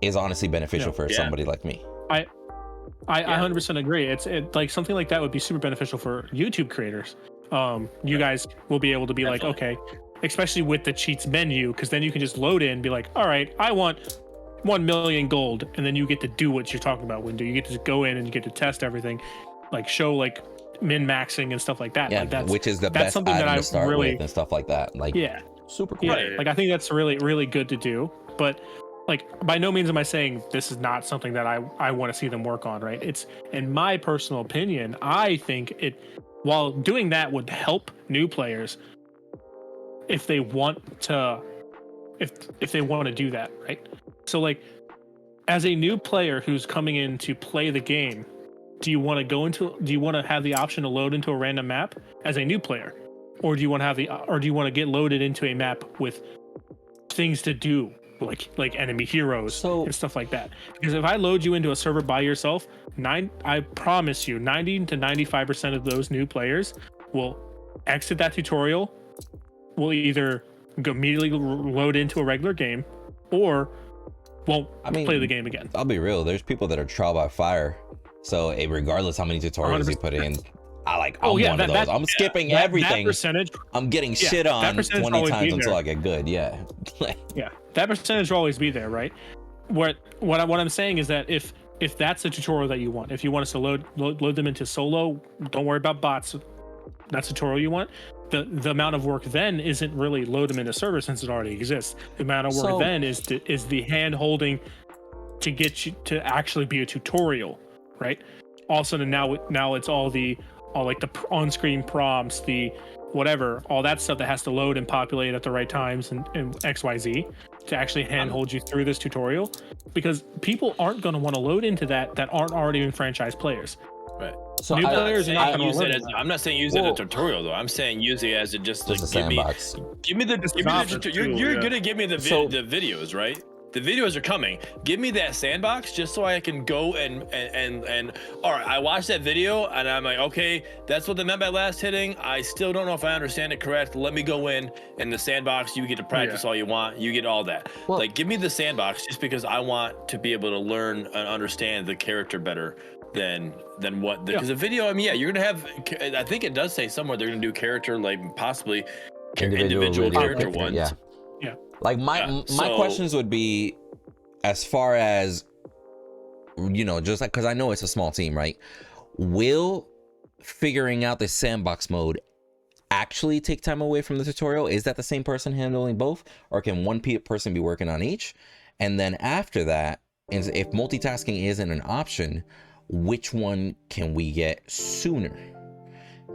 is honestly beneficial for somebody like me. I 100% agree. It's like something like that would be super beneficial for YouTube creators. You guys will be able to be like, okay, especially with the cheats menu, because then you can just load in and be like, all right, I want 1 million gold, and then you get to do what you're talking about, Windu. You get to go in and you get to test everything, like show like min-maxing and stuff like that. Yeah, like which is the best item that to start with and stuff like that. Like, super cool. Yeah, like I think that's really, really good to do. But like, by no means am I saying this is not something that I want to see them work on, right? It's, in my personal opinion, I think while doing that would help new players if they want to, if they want to do that, right? So like, as a new player who's coming in to play the game, do you want to have the option to load into a random map as a new player? Or do you want to get loaded into a map with things to do, like enemy heroes and stuff like that? Because if I load you into a server by yourself, I promise you 90 to 95% of those new players will exit that tutorial, will either go immediately load into a regular game, or won't play the game again. I'll be real, there's people that are trial by fire, so regardless how many tutorials you put in, I'm one of those. I'm skipping everything. That percentage, I'm getting shit on 20 times until I get good. Yeah. That percentage will always be there, right? What I'm saying is that if that's the tutorial that you want, if you want us to load them into solo, don't worry about bots, that's the tutorial you want, the amount of work then isn't really load them in the server since it already exists. The amount of work then is the hand holding to get you to actually be a tutorial, right? Also, now it's all like the on-screen prompts, the whatever, all that stuff that has to load and populate at the right times and XYZ to actually handhold you through this tutorial, because people aren't going to want to load into that aren't already in franchise players. Right. So new players are not going to learn. I'm not saying use it as a tutorial though. I'm saying use it as just like give me the you're gonna give me the videos, right? The videos are coming. Give me that sandbox just so I can go and all right, I watched that video and I'm like, okay, that's what they meant by last hitting. I still don't know if I understand it correct. Let me go in the sandbox. You get to practice all you want. You get all that. Well, like, give me the sandbox just because I want to be able to learn and understand the character better than what because the video. I mean, yeah, you're gonna have. I think it does say somewhere they're gonna do character like possibly individual character ones. Yeah. Like my questions would be, as far as, you know, just like, because I know it's a small team, right? Will figuring out the sandbox mode actually take time away from the tutorial? Is that the same person handling both, or can one person be working on each? And then after that, if multitasking isn't an option, which one can we get sooner?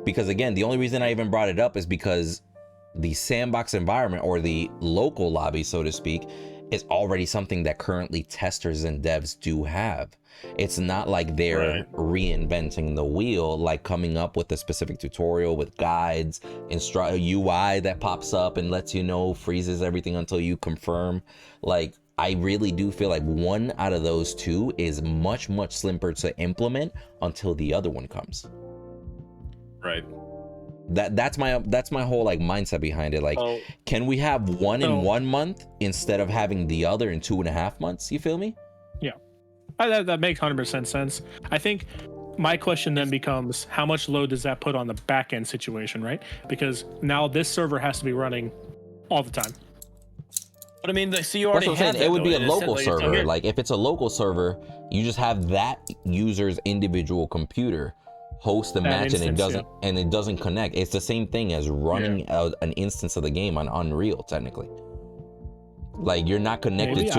Because again, the only reason I even brought it up is because the sandbox environment, or the local lobby, so to speak, is already something that currently testers and devs do have. It's not like they're reinventing the wheel, like coming up with a specific tutorial with guides, UI that pops up and lets you know, freezes everything until you confirm. Like, I really do feel like one out of those two is much slimmer to implement until the other one comes. Right. That's my whole like mindset behind it. Like, can we have one in 1 month instead of having the other in 2.5 months? You feel me? Yeah, that makes 100% sense. I think my question then becomes, how much load does that put on the back end situation, right? Because now this server has to be running all the time. But I mean, so you already have that, it would be a local server. Like, if it's a local server, you just have that user's individual computer host the match, and it doesn't connect. It's the same thing as running an instance of the game on Unreal, technically. Like, you're not connected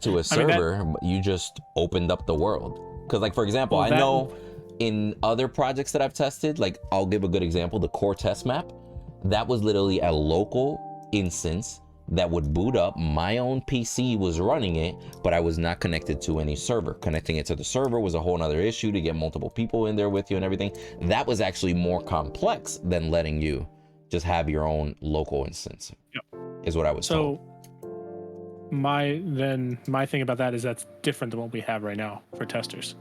to a server, but you just opened up the world. Because, like, for example, I know in other projects that I've tested, like, I'll give a good example, the core test map, that was literally a local instance that would boot up. My own PC was running it, but I was not connected to any server. Connecting it to the server was a whole nother issue to get multiple people in there with you and everything. That was actually more complex than letting you just have your own local instance, is what I was told. My thing about that is that's different than what we have right now for testers.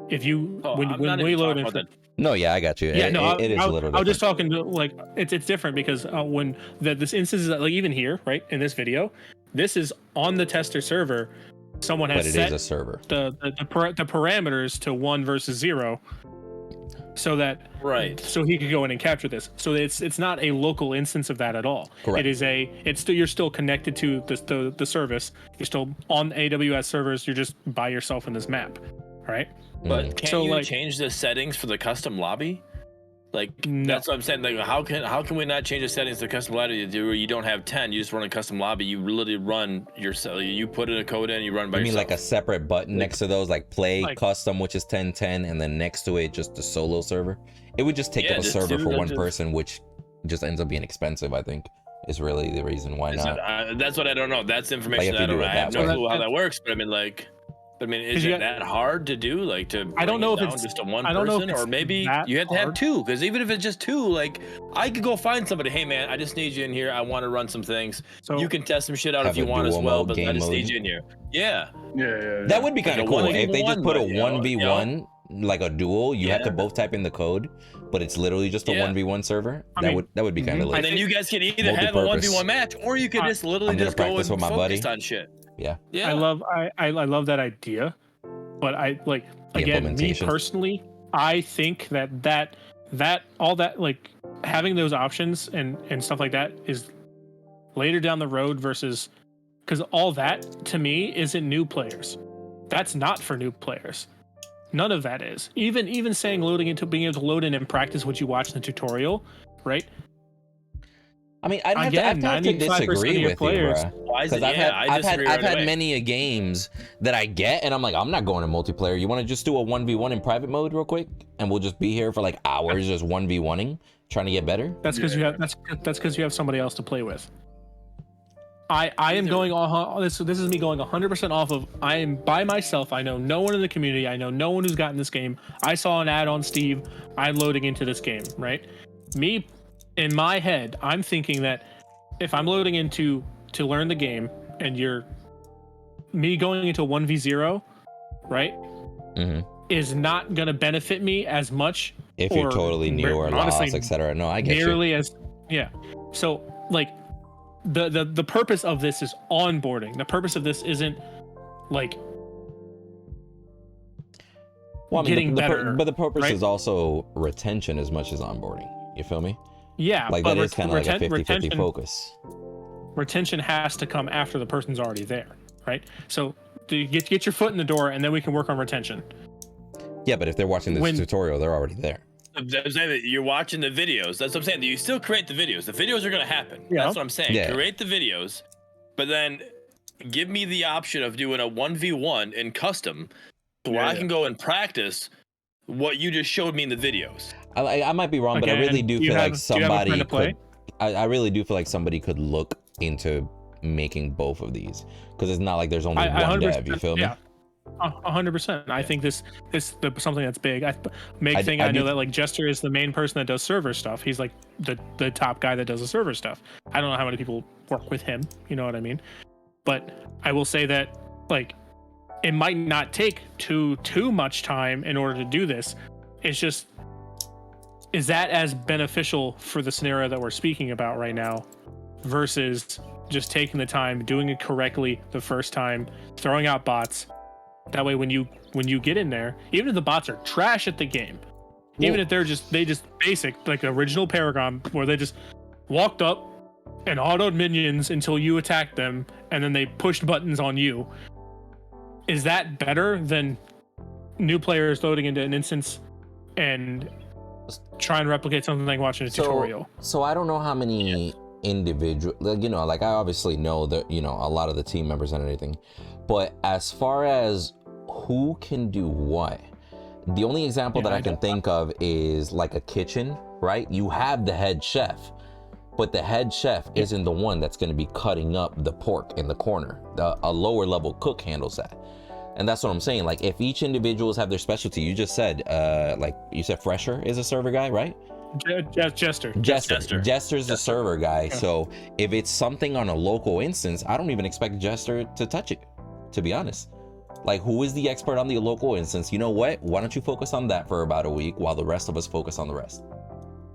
If you when we load in, no, yeah, I got you. Yeah, it is a little different. I was just talking to, like, it's different because when this instance is, like, even here, right, in this video, this is on the tester server. Someone has set is a server. The parameters to 1 versus 0, so that so he could go in and capture this. So it's not a local instance of that at all. Correct. You're still connected to the service. You're still on AWS servers. You're just by yourself in this map, right? But can you change the settings for the custom lobby? Like, that's what I'm saying. Like, how can we not change the settings to custom lobby where you don't have 10? You just run a custom lobby. You literally run yourself. You put in a code in, you run by yourself. You mean like a separate button next to those, like play custom, which is 1010, and then next to it just the solo server? It would just take up a server for one person, which just ends up being expensive, I think, is really the reason why not. That's what I don't know. That's information that I don't know. I have no clue how that works, but I mean, like... I mean, is it that hard to do? Like, to I don't know if it's just a one person, or maybe you have to have two. Because even if it's just two, like, I could go find somebody. Hey, man, I just need you in here. I want to run some things. So you can test some shit out if you want as well. But I just need you in here. Yeah. That would be kind of cool if they just put a 1v1, like a duel. You have to both type in the code, but it's literally just a 1v1 server. That would be kind of lit. And then you guys can either have a 1v1 match, or you could just literally just go and focus on shit. Yeah. I love that idea, but me personally, I think that all that, like, having those options and stuff like that is later down the road versus, because all that to me isn't new players. That's not for new players. None of that is. Even saying loading into being able to load in and practice what you watch in the tutorial, right? I mean, I'd have to disagree with you, bro. Because I've had many games that I get, and I'm like, I'm not going to multiplayer. You want to just do a 1v1 in private mode real quick, and we'll just be here for like hours, just 1v1ing, trying to get better. That's because you have because you have somebody else to play with. I am going on this is me going 100% off of I am by myself. I know no one in the community. I know no one who's gotten this game. I saw an ad on Steam. I'm loading into this game, right? Me, in my head, I'm thinking that if I'm loading into to learn the game and you're me going into 1v0, right? Mm-hmm. Is not going to benefit me as much if you're totally new or lost, etc. No, I get nearly as So like the purpose of this is onboarding. The purpose of this isn't like getting better. But the purpose is also retention as much as onboarding. You feel me? Yeah. Like that is kind of like a 50-50 focus. Retention has to come after the person's already there, right? So you get your foot in the door, and then we can work on retention. Yeah, but if they're watching this tutorial, they're already there. I'm saying that you're watching the videos. That's what I'm saying. You still create the videos. The videos are going to happen. Yeah. That's what I'm saying. Yeah. Create the videos, but then give me the option of doing a 1v1 in custom so I can go and practice what you just showed me in the videos. I might be wrong, but I really do feel like somebody could. I really do feel like somebody could look into making both of these, because it's not like there's only one dev. You feel me? Yeah. 100%. I think this is something that's big. I know that like Jester is the main person that does server stuff. He's like the top guy that does the server stuff. I don't know how many people work with him. You know what I mean? But I will say that like it might not take too much time in order to do this. It's just, is that as beneficial for the scenario that we're speaking about right now versus just taking the time, doing it correctly the first time, throwing out bots? That way, when you get in there, even if the bots are trash at the game, even if they just basic like original Paragon, where they just walked up and autoed minions until you attacked them, and then they pushed buttons on you, is that better than new players loading into an instance and try and replicate something like watching a tutorial? So I don't know how many individual, like I obviously know that a lot of the team members and everything, but as far as who can do what, the only example that I can think of is like a kitchen, right? You have the head chef, but the head chef isn't the one that's going to be cutting up the pork in the corner. A lower level cook handles that. And that's what I'm saying. Like if each individuals have their specialty, you just said, like you said, Fresher is a server guy, right? Jester. Jester's the server guy. Yeah. So if it's something on a local instance, I don't even expect Jester to touch it, to be honest. Like, who is the expert on the local instance? You know what? Why don't you focus on that for about a week while the rest of us focus on the rest?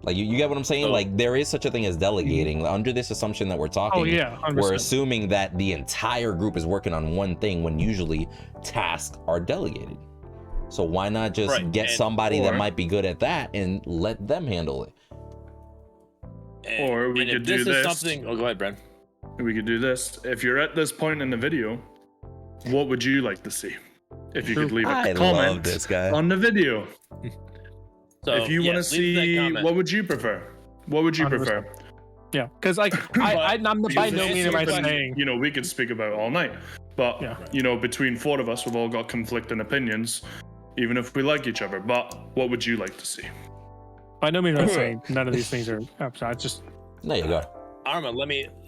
Like, you get what I'm saying? Like, there is such a thing as delegating. Under this assumption that we're talking, 100%. We're assuming that the entire group is working on one thing when usually tasks are delegated. So why not just get somebody that might be good at that and let them handle it? Or we could do this. Oh, go ahead, Brent. We could do this. If you're at this point in the video, what would you like to see? If you could leave a comment on the video. So, if you want to see, what would you prefer? What would you 100%. Prefer? Yeah, because like I'm by no means am I saying, we could speak about it all night, but between four of us, we've all got conflicting opinions, even if we like each other. But what would you like to see? By no means am I saying none of these things are upside. Just there you go. Arma,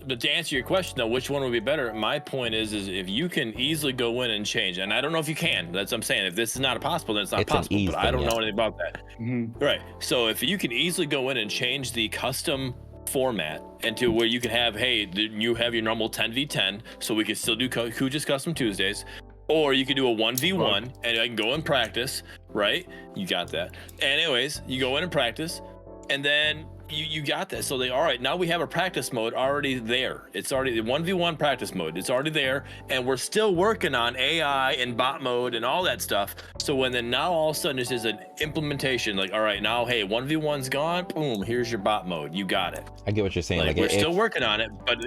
but to answer your question though, which one would be better? My point is if you can easily go in and change, and I don't know if you can. That's what I'm saying. If this is not possible, then it's not possible. But I don't know anything about that. Mm-hmm. Right. So if you can easily go in and change the custom format into where you can have, you have your normal 10v10, so we can still do Kuja's Custom Tuesdays, or you can do a 1v1, and I can go and practice. Right? You got that. Anyways, you go in and practice, and then. You got that. So now we have a practice mode already there. It's already the 1v1 practice mode. It's already there, and we're still working on AI and bot mode and all that stuff. So now all of a sudden this is an implementation. Like, all right, now 1v1's gone. Boom, here's your bot mode. You got it. I get what you're saying. Like we're still working on it, but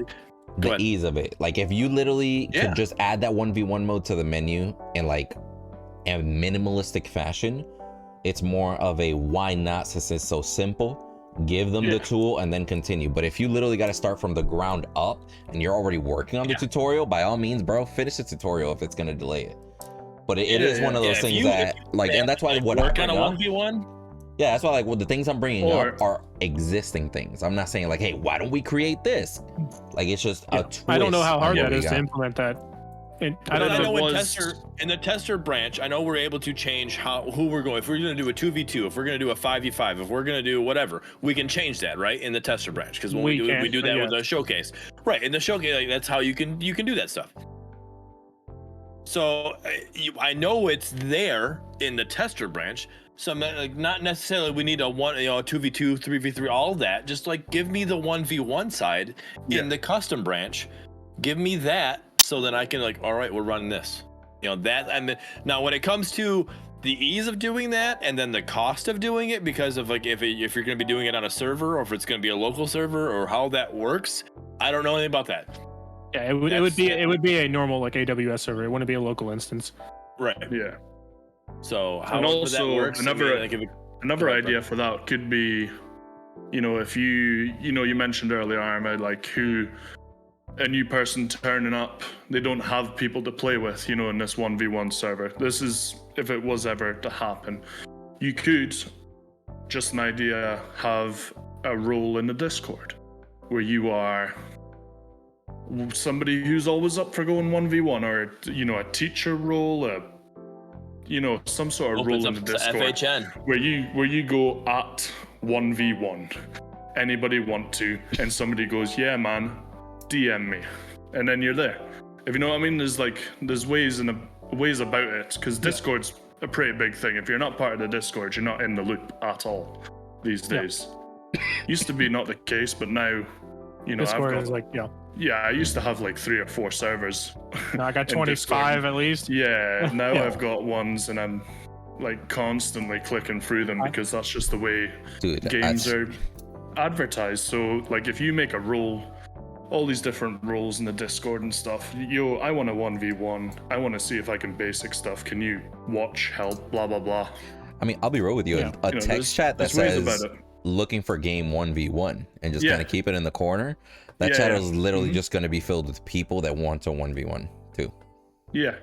the ease of it. Like if you literally could just add that 1v1 mode to the menu in like a minimalistic fashion, it's more of a why not since it's so simple. give them the tool and then continue. But if you literally got to start from the ground up and you're already working on the tutorial, by all means, bro, finish the tutorial if it's going to delay it. But it is one of those things that, like, and that's why what I work bring on a up, 1v1. yeah, that's why, like, well, the things I'm bringing up are existing things. I'm not saying, like, hey, why don't we create this? Like, it's just a twist. I don't know how hard that is got. to implement that. And I don't know in the tester branch, I know we're able to change who we're going. If we're going to do a 2v2, if we're going to do a 5v5, if we're going to do whatever, we can change that, right? In the tester branch, because when we do that with the showcase, right? In the showcase, like, that's how you can do that stuff. So I know it's there in the tester branch. So like, not necessarily we need a 2v2, 3v3, all of that. Just like give me the 1v1 side in the custom branch. Give me that. So then I can, like, all right, we're running this, that. And now when it comes to the ease of doing that and then the cost of doing it, because of, like, if you're going to be doing it on a server or if it's going to be a local server or how that works, I don't know anything about that. Yeah, it would be a normal, like, AWS server. It wouldn't be a local instance. Right. Yeah. So how that works? Another idea for that could be, if you mentioned earlier, Arma, like, a new person turning up, they don't have people to play with, in this 1v1 server. This is, if it was ever to happen, you could, just an idea, have a role in the Discord where you are somebody who's always up for going 1v1, or, a teacher role, some sort of role in the Discord FHN. where you go at 1v1. Anybody want to, and somebody goes, yeah, man, DM me, and then you're there. If you know what I mean, there's ways about it, because Discord's a pretty big thing. If you're not part of the Discord, you're not in the loop at all these days. Used to be not the case, but now, Discord is like, I used to have like 3 or 4 servers. No, I got 25 at least. Yeah, now I've got ones, and I'm like constantly clicking through them because that's just the way games are advertised. So, like, if you make a role, all these different roles in the Discord and stuff, I want a 1v1. I want to see if I can basic stuff. Can you watch, help, blah, blah, blah. I mean, I'll be real with you. A text chat that says looking for game 1v1 and just kind of keep it in the corner. That chat is literally just going to be filled with people that want a 1v1 too. Yeah,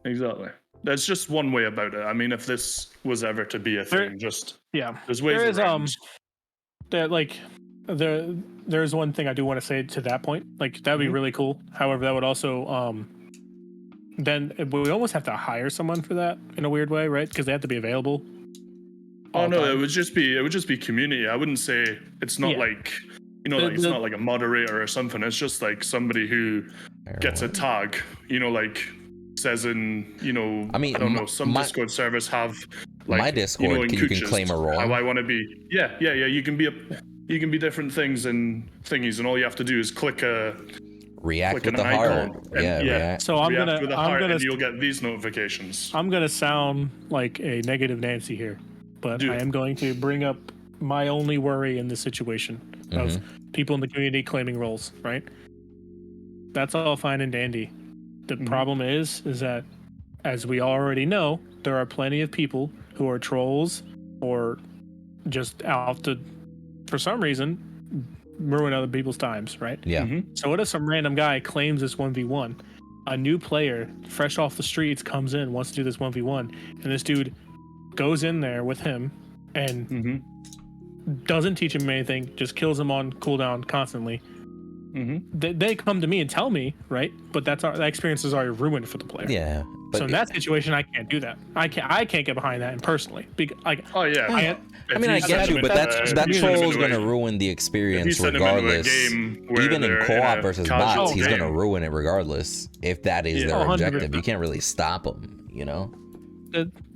exactly. That's just one way about it. I mean, if this was ever to be a thing, there's ways around. That, like, there's one thing I do want to say to that point. Like, that'd be really cool. However, that would also then we almost have to hire someone for that in a weird way, right? Because they have to be available. Oh no, it would just be community. I wouldn't say it's not like, it's not like a moderator or something. It's just like somebody who gets a tag, like says in, I mean, I don't know, some Discord servers have, like, my Discord, you can claim a role. How I want to be. Yeah. You can be different things and thingies, and all you have to do is click react with the heart. React. So I'm gonna and you'll get these notifications. I'm gonna sound like a negative Nancy here, but I am going to bring up my only worry in this situation of people in the community claiming roles, right? That's all fine and dandy. The problem is that, as we already know, there are plenty of people who are trolls or just out to, for some reason, ruin other people's times, right? Yeah. So what if some random guy claims this 1v1? A new player, fresh off the streets, comes in, wants to do this 1v1, and this dude goes in there with him and doesn't teach him anything, just kills him on cooldown constantly. They come to me and tell me, right? But that experience is already ruined for the player. Yeah. So in that situation, I can't do that. I can't get behind that personally. I get you, but that troll is going to ruin the experience regardless. Even in co-op versus bots, he's going to ruin it regardless if that is their objective. You can't really stop him,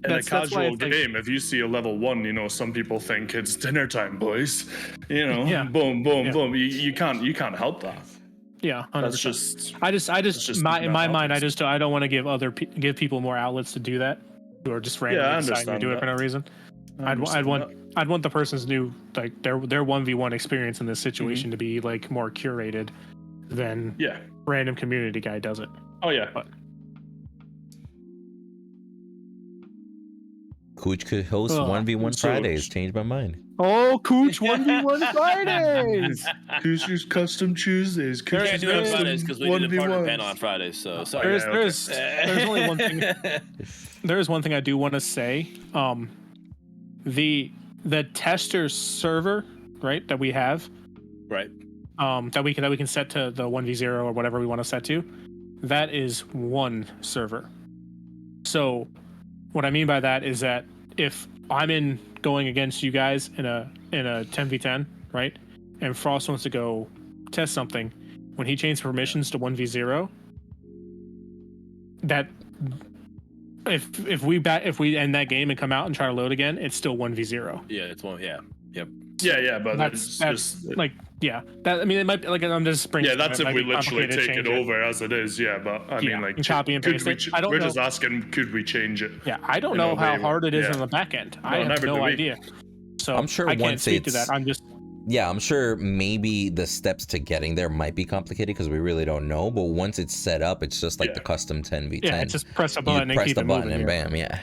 In a casual game, if you see a level 1, some people think it's dinner time, boys. Boom, boom. You can't help that. Yeah, 100%. That's just. In my mind, I don't want to give people more outlets to do that, or just randomly deciding to do it for no reason. I'd want the person's new, like, their 1v1 experience in this situation to be, like, more curated than random community guy does it. Oh yeah. But, Cooch could host 1v1 Fridays. Changed my mind. Oh, Cooch 1v1 Fridays. Cooch's Custom Tuesdays. We're gonna Cooch's do it on Custom Fridays because we did a partner 1v1s. panel on Fridays. So sorry. There's only one thing. There is one thing I do want to say. The tester server, right, that we have, Right. that we can set to the 1v0 or whatever we want to set to, that is one server. So what I mean by that is that if I'm going against you guys in a 10v10, right, and Frost wants to go test something, when he changes permissions to 1v0, that if we end that game and come out and try to load again, it's still 1v0. Yeah, it's one. Yeah. Yep. Yeah, but That's just like, yeah. That, I mean, it might be like, I'm just bringing. yeah, that's if we literally take it change over as it is. Yeah, but I mean, like, copy and paste it. we're just asking, could we change it? Yeah, I don't know how hard it is on the back end. I have no idea. So I'm sure I can't once speak to it's- that. I'm just. Yeah, I'm sure maybe the steps to getting there might be complicated because we really don't know. But once it's set up, it's just like the custom 10v10. Yeah, just press a You button and press keep the it button moving. and bam, yeah.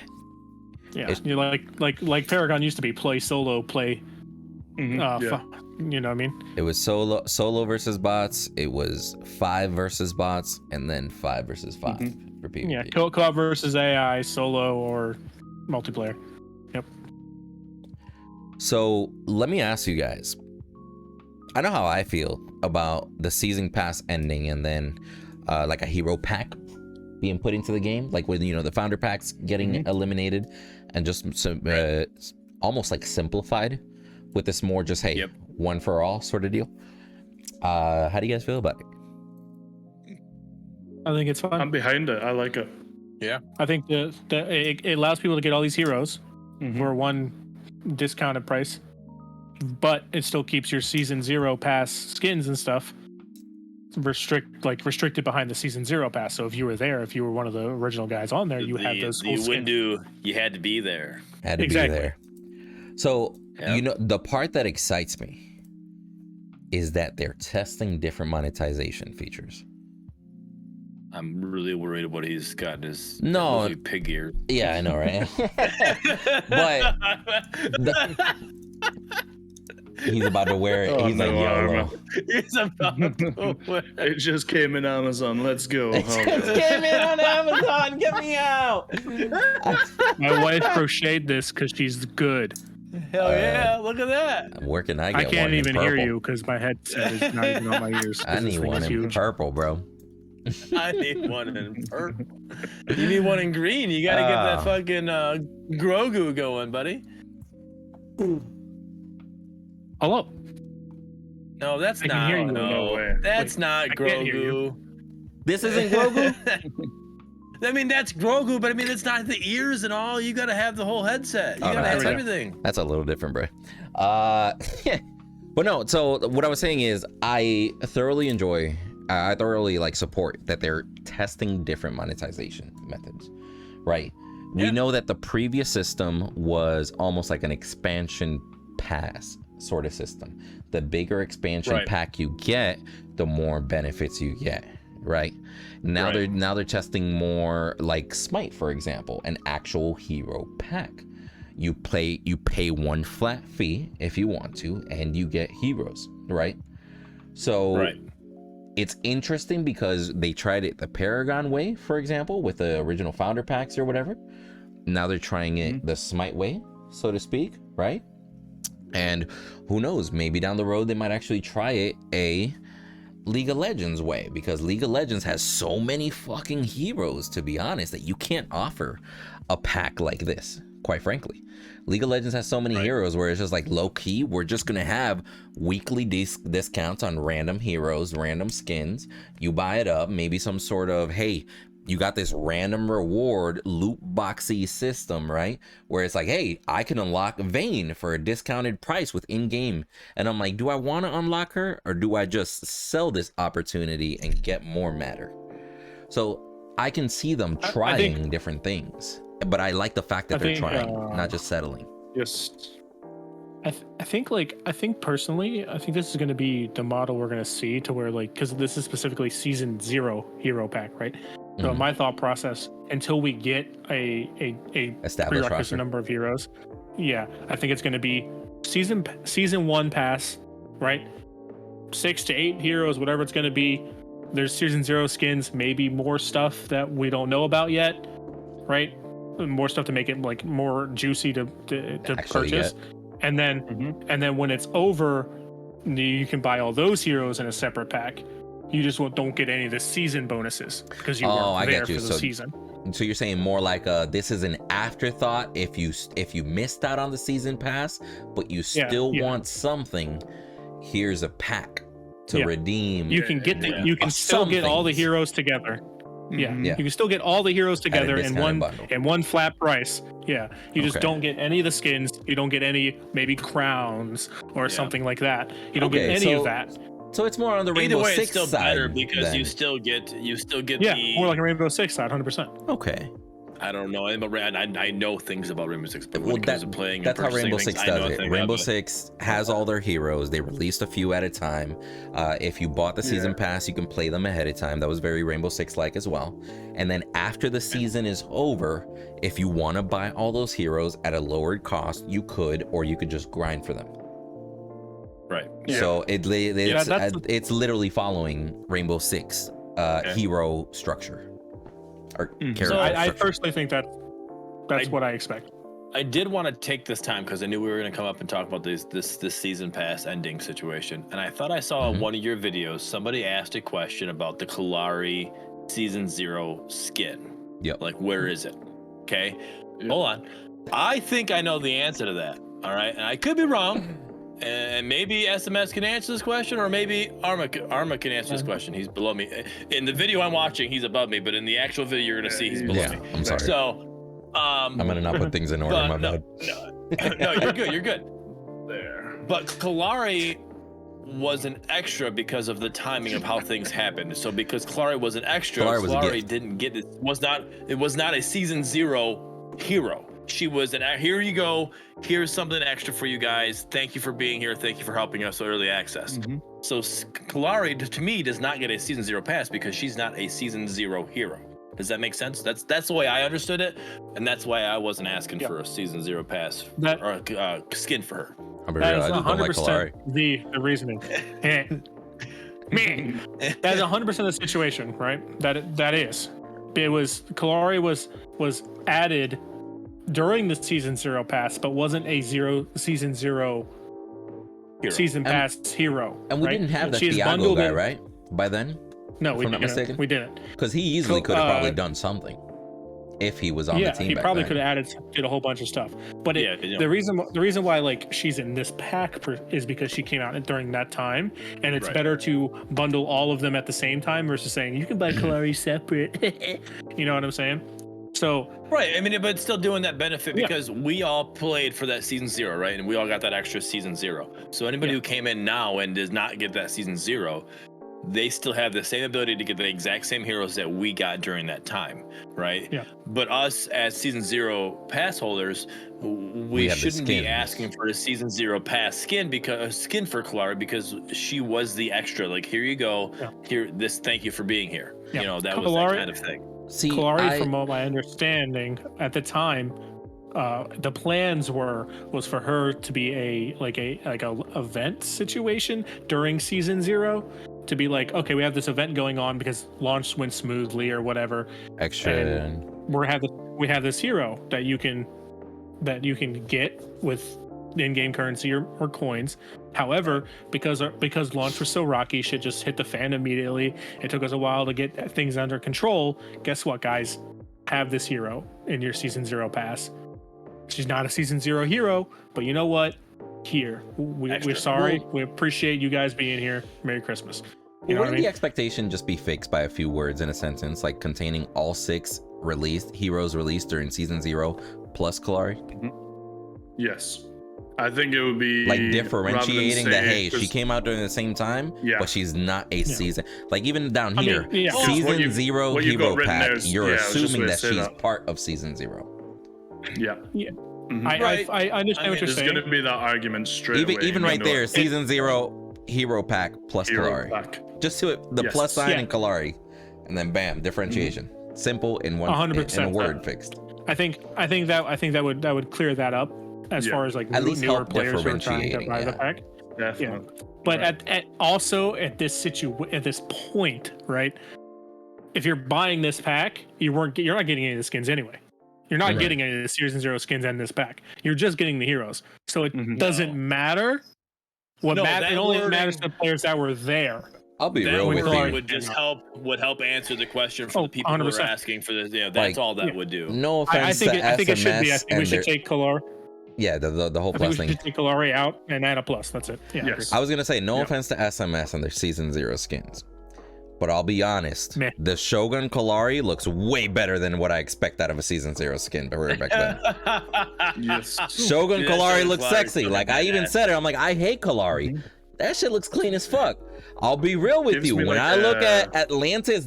Yeah, you're like Paragon used to be play solo, play. You know what I mean? It was solo versus bots. It was 5 versus bots, and then 5 versus 5 for PvP. Yeah, co-op versus AI, solo or multiplayer. Yep. So let me ask you guys. I know how I feel about the season pass ending and then like a hero pack being put into the game, like with the founder packs getting eliminated and just almost like simplified with this more just one for all sort of deal. How do you guys feel about it? I think it's fun. I'm behind it. I like it. Yeah. I think it allows people to get all these heroes for one discounted price, but it still keeps your season 0 pass skins and stuff restricted behind the season 0 pass. So if you were one of the original guys on there, you had those cool skins. Windu, you had to be there. Had to be there. So the part that excites me is that they're testing different monetization features. I'm really worried about what he's got in his pig ear. Yeah, I know, right? But he's about to wear it. He's like, YOLO. He's about to wear it. It just came in Amazon. Let's go. It just came in on Amazon. Get me out. My wife crocheted this because she's good. Hell yeah! Look at that. I'm working. I can't even hear purple. you because my headset is not even on my ears. I need one in purple, bro. I need one in purple. You need one in green. You gotta get that fucking Grogu going, buddy. Hello. No, that's I can not. hear you. No, way. that's not I can't hear Grogu. This isn't Grogu? I mean, that's Grogu, but I mean, it's not the ears and all. You gotta have the whole headset. You gotta have everything. That's a little different, bro. But no, so what I was saying is I thoroughly like support that they're testing different monetization methods, right? We know that the previous system was almost like an expansion pass sort of system. The bigger expansion pack you get, the more benefits you get, right? Now they're testing more like Smite, for example, an actual hero pack. You pay one flat fee if you want to, and you get heroes, right? So it's interesting because they tried it the Paragon way, for example, with the original founder packs or whatever. Now they're trying it the Smite way, so to speak, right? And who knows, maybe down the road they might actually try it a League of Legends way, because League of Legends has so many fucking heroes, to be honest, that you can't offer a pack like this, quite frankly. League of Legends has so many heroes where it's just like low key, we're just gonna have weekly discounts on random heroes, random skins. You buy it up, maybe some sort of, hey, you got this random reward loot boxy system, right? Where it's like, hey, I can unlock Vayne for a discounted price with in-game. And I'm like, do I want to unlock her, or do I just sell this opportunity and get more matter? So I can see them trying different things, but I like the fact that they're trying, not just settling. Yes. I think personally, I think this is going to be the model we're going to see, to where, like, because this is specifically season 0 hero pack, right? So my thought process, until we get a Established prerequisite roster. number of heroes, I think it's going to be season 1 pass, right? 6 to 8 heroes, whatever it's going to be. There's season 0 skins, maybe more stuff that we don't know about yet, right? More stuff to make it like more juicy to purchase. And then when it's over, you can buy all those heroes in a separate pack. You just don't get any of the season bonuses because you weren't there for the season. So you're saying more like this is an afterthought if you missed out on the season pass, but you still want something. Here's a pack to redeem. You can get you can still get all the heroes together. Yeah. You can still get all the heroes together in one flat price. Yeah, you just don't get any of the skins. You don't get any maybe crowns or something like that. You don't get any of that. So it's more on the Rainbow Six it's still side better because then. you still get more like a Rainbow Six side, 100%. Okay. I don't know. I know things about Rainbow Six, but when it comes to playing, that's how Rainbow Six does it. Rainbow about Six has all their heroes. They released a few at a time. If you bought the season pass, you can play them ahead of time. That was very Rainbow Six-like as well. And then after the season is over, if you want to buy all those heroes at a lowered cost, you could, or you could just grind for them. Right. So it's literally following Rainbow Six hero structure. Or character So I structure. personally think that's what I expect. I did want to take this time because I knew we were going to come up and talk about this season pass ending situation, and I thought I saw in one of your videos somebody asked a question about the Kalari season 0 skin. Yep. Like, where is it? Okay, hold on. I think I know the answer to that. All right, and I could be wrong. And maybe SMS can answer this question, or maybe Arma can answer this question. He's below me. In the video I'm watching, he's above me, but in the actual video you're gonna see he's below me. I'm sorry. So, I'm gonna not put things in order. My bad. No, you're good. You're good. There. But Kalari was an extra because of the timing of how things happened. So because Kalari was an extra, Kalari didn't get it. It was not a season 0 hero. She was here you go. Here's something extra for you guys. Thank you for being here. Thank you for helping us early access. So Kalari, to me, does not get a season 0 pass because she's not a season 0 hero. Does that make sense? That's the way I understood it, and that's why I wasn't asking for a season 0 pass or a skin for her. That is 100% the reasoning. Man, that is 100% the situation, right? That is. It was Kalari was added during the season 0 pass, but wasn't a season 0 season pass hero. And we didn't have the Thiago guy, right? By then? No, we not mistaken. We didn't. Because he easily could have probably done something if he was on the team. He probably could have did a whole bunch of stuff. But the reason why like she's in this pack is because she came out during that time, and it's better to bundle all of them at the same time versus saying you can buy Kalari separate. You know what I'm saying? So right, I mean, but it's still doing that benefit because we all played for that season 0, right? And we all got that extra season 0. So anybody who came in now and does not get that season 0, they still have the same ability to get the exact same heroes that we got during that time, right? Yeah. But us as season 0 pass holders, we shouldn't be asking for a season 0 pass skin for Kalari because she was the extra. Like, here you go. Yeah. Thank you for being here. Yeah. You know, that was that kind of thing. See, Kalari, from what my understanding at the time, the plans was for her to be a event situation during season 0, to be like, okay, we have this event going on because launch went smoothly or whatever. Extra. And we have this hero that you can get with in-game currency or coins. However, because launch was so rocky, shit just hit the fan immediately. It took us a while to get things under control. Guess what, guys? Have this hero in your season 0 pass. She's not a season 0 hero, but you know what? Here, we're sorry. We appreciate you guys being here. Merry Christmas. You know wouldn't what I mean? the expectation just be fixed by a few words in a sentence, like containing all 6 heroes released during season 0 plus Kalari? Yes. I think it would be like differentiating that, hey, she came out during the same time, but she's not a season. Like even down here, season 0 hero pack, you're assuming that she's part of season 0. Yeah. Yeah. I understand what you're saying. There's going to be that argument straight away. Even right there, season 0 hero pack plus Kalari. Just to the plus sign and Kalari, and then bam, differentiation. Simple in one 100%. in a word fixed. I think that would clear that up as far as like at least newer help players who are trying to differentiating. buy the pack. Definitely. Yeah. But at this point, right? If you're buying this pack, you're not getting any of the skins anyway. You're not getting any of the Season 0 skins in this pack. You're just getting the heroes. So it doesn't matter. It only matters to the players that were there. I'll be real with you. Would just help answer the question for the people 100%. who are asking for this. Yeah, that's all that would do. No offense I think it should be. I SMS think we should take Kalari. Yeah, the whole plus we thing. should take Kalari out and add a plus. That's it. Yeah. Yes. I was gonna say no offense to SMS and their Season 0 skins, but I'll be honest. Meh. The Shogun Kalari looks way better than what I expect out of a Season 0 skin back then. Yes. Shogun Kalari looks Kalari's sexy. really Like I even badass. said it. I'm like, I hate Kalari. That shit looks clean as fuck. I'll be real with Gives you. me When like I look at Atlantis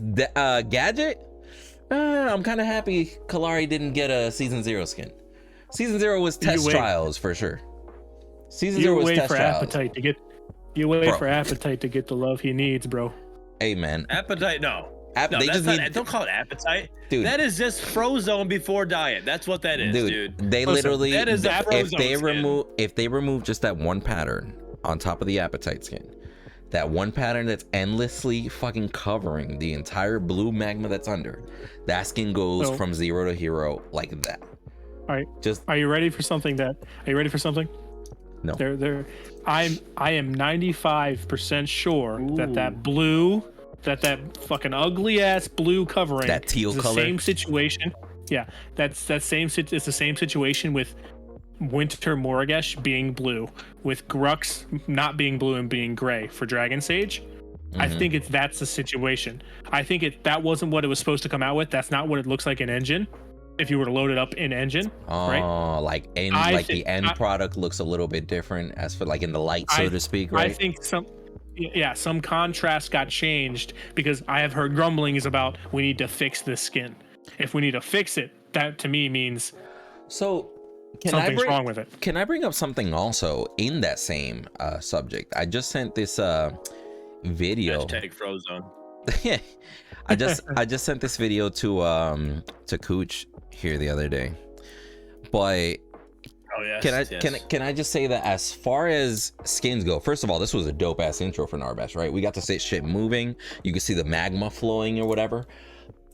gadget, I'm kind of happy Kalari didn't get a Season 0 skin. Season 0 was test trials for sure. Season 0 was test trials. For appetite to get the love he needs, bro. Hey man, Appetite? No. they that's just not, need. don't call it appetite. Dude. That is just Frozone before diet. That's what that is, dude. They Listen, literally, that is the if they remove just that one pattern on top of the appetite skin, that one pattern that's endlessly fucking covering the entire blue magma that's under, that skin goes from 0 to hero like that. All right. Just Are you ready for something? Are you ready for something? no. I am 95% sure that blue, that fucking ugly ass blue covering, That teal is the color? same situation. Yeah, it's the same situation with Winter Moragesh being blue, with Grux not being blue and being gray for Dragon Sage. I think that's the situation. I think that wasn't what it was supposed to come out with. That's not what it looks like in Engine. If you were to load it up in Engine, right? Like the end product looks a little bit different as for like in the light, so to speak, right? I think some contrast got changed because I have heard grumblings about we need to fix this skin. If we need to fix it, that to me means something's wrong with it. Can I bring up something also in that same subject? I just sent this video. Hashtag Frozone. I just sent this video to Cooch here the other day. But can I just say that as far as skins go, first of all, this was a dope ass intro for Narbash, right? We got to see shit moving. You could see the magma flowing or whatever.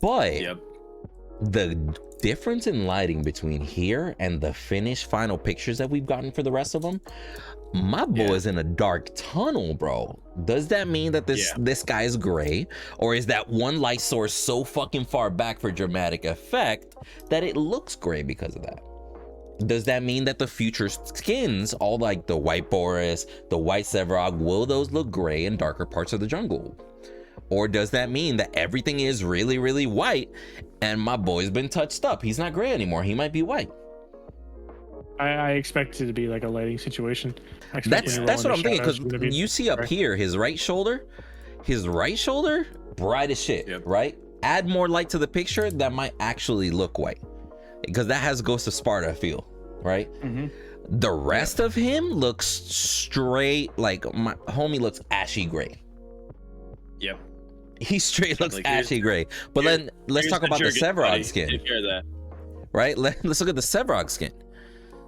But the difference in lighting between here and the finished final pictures that we've gotten for the rest of them, my boy is in a dark tunnel, bro. Does that mean that this guy is gray, or is that one light source so fucking far back for dramatic effect that it looks gray because of that? Does that mean that the future skins, all like the white Boris, the white Sevarog, will those look gray in darker parts of the jungle? Or does that mean that everything is really, really white and my boy's been touched up? He's not gray anymore. He might be white. I expect it to be like a lighting situation. That's what I'm thinking, because you see up here his right shoulder, bright as shit, right? Add more light to the picture, that might actually look white, because that has Ghost of Sparta feel, right? The rest of him looks straight, like my homie looks ashy gray. Yep. He straight looks ashy gray. But then let's talk about the Sevarog skin. Take care of that. Right? Let's look at the Sevarog skin.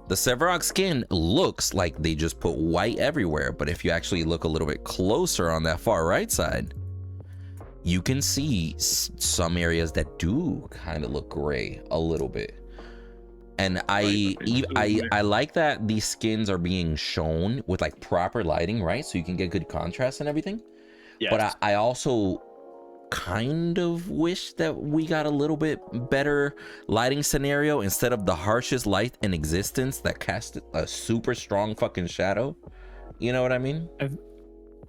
The Sevarog skin looks like they just put white everywhere, but if you actually look a little bit closer on that far right side, you can see some areas that do kind of look gray a little bit. And I like that these skins are being shown with like proper lighting, right? So you can get good contrast and everything. Yes. But I also kind of wish that we got a little bit better lighting scenario instead of the harshest light in existence that cast a super strong fucking shadow. You know what I mean?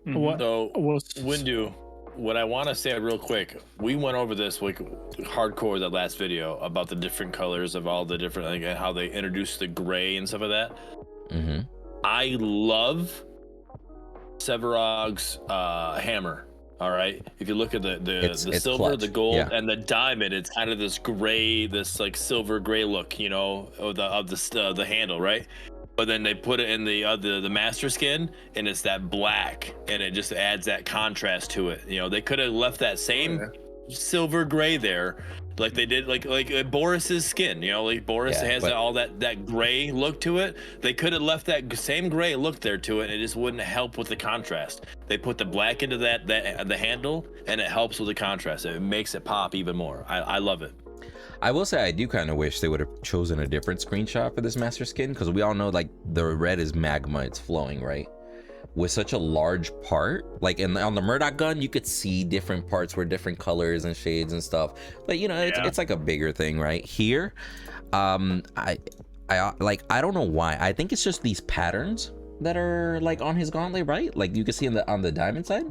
So, Windu, what I want to say real quick, we went over this like hardcore that last video about the different colors of all the different, like how they introduced the gray and stuff like that. I love Sevarog's hammer. All right, if you look at the silver, clutch. the gold, and the diamond, it's kind of this gray, this like silver gray look, you know, of the handle, right? But then they put it in the master skin, and it's that black, and it just adds that contrast to it. You know, they could have left that same silver gray there, like they did like Boris's skin. You know, like Boris has all that gray look to it. They could have left that same gray look there to it, and it just wouldn't help with the contrast. They put the black into the handle, and it helps with the contrast. It makes it pop even more. I love it. I will say I do kind of wish they would have chosen a different screenshot for this master skin, because we all know like the red is magma, it's flowing, right? With such a large part, like on the Murdock gun, you could see different parts were different colors and shades and stuff. But you know, it's like a bigger thing, right? Here, I don't know why. I think it's just these patterns that are like on his gauntlet, right? Like you can see on the diamond side.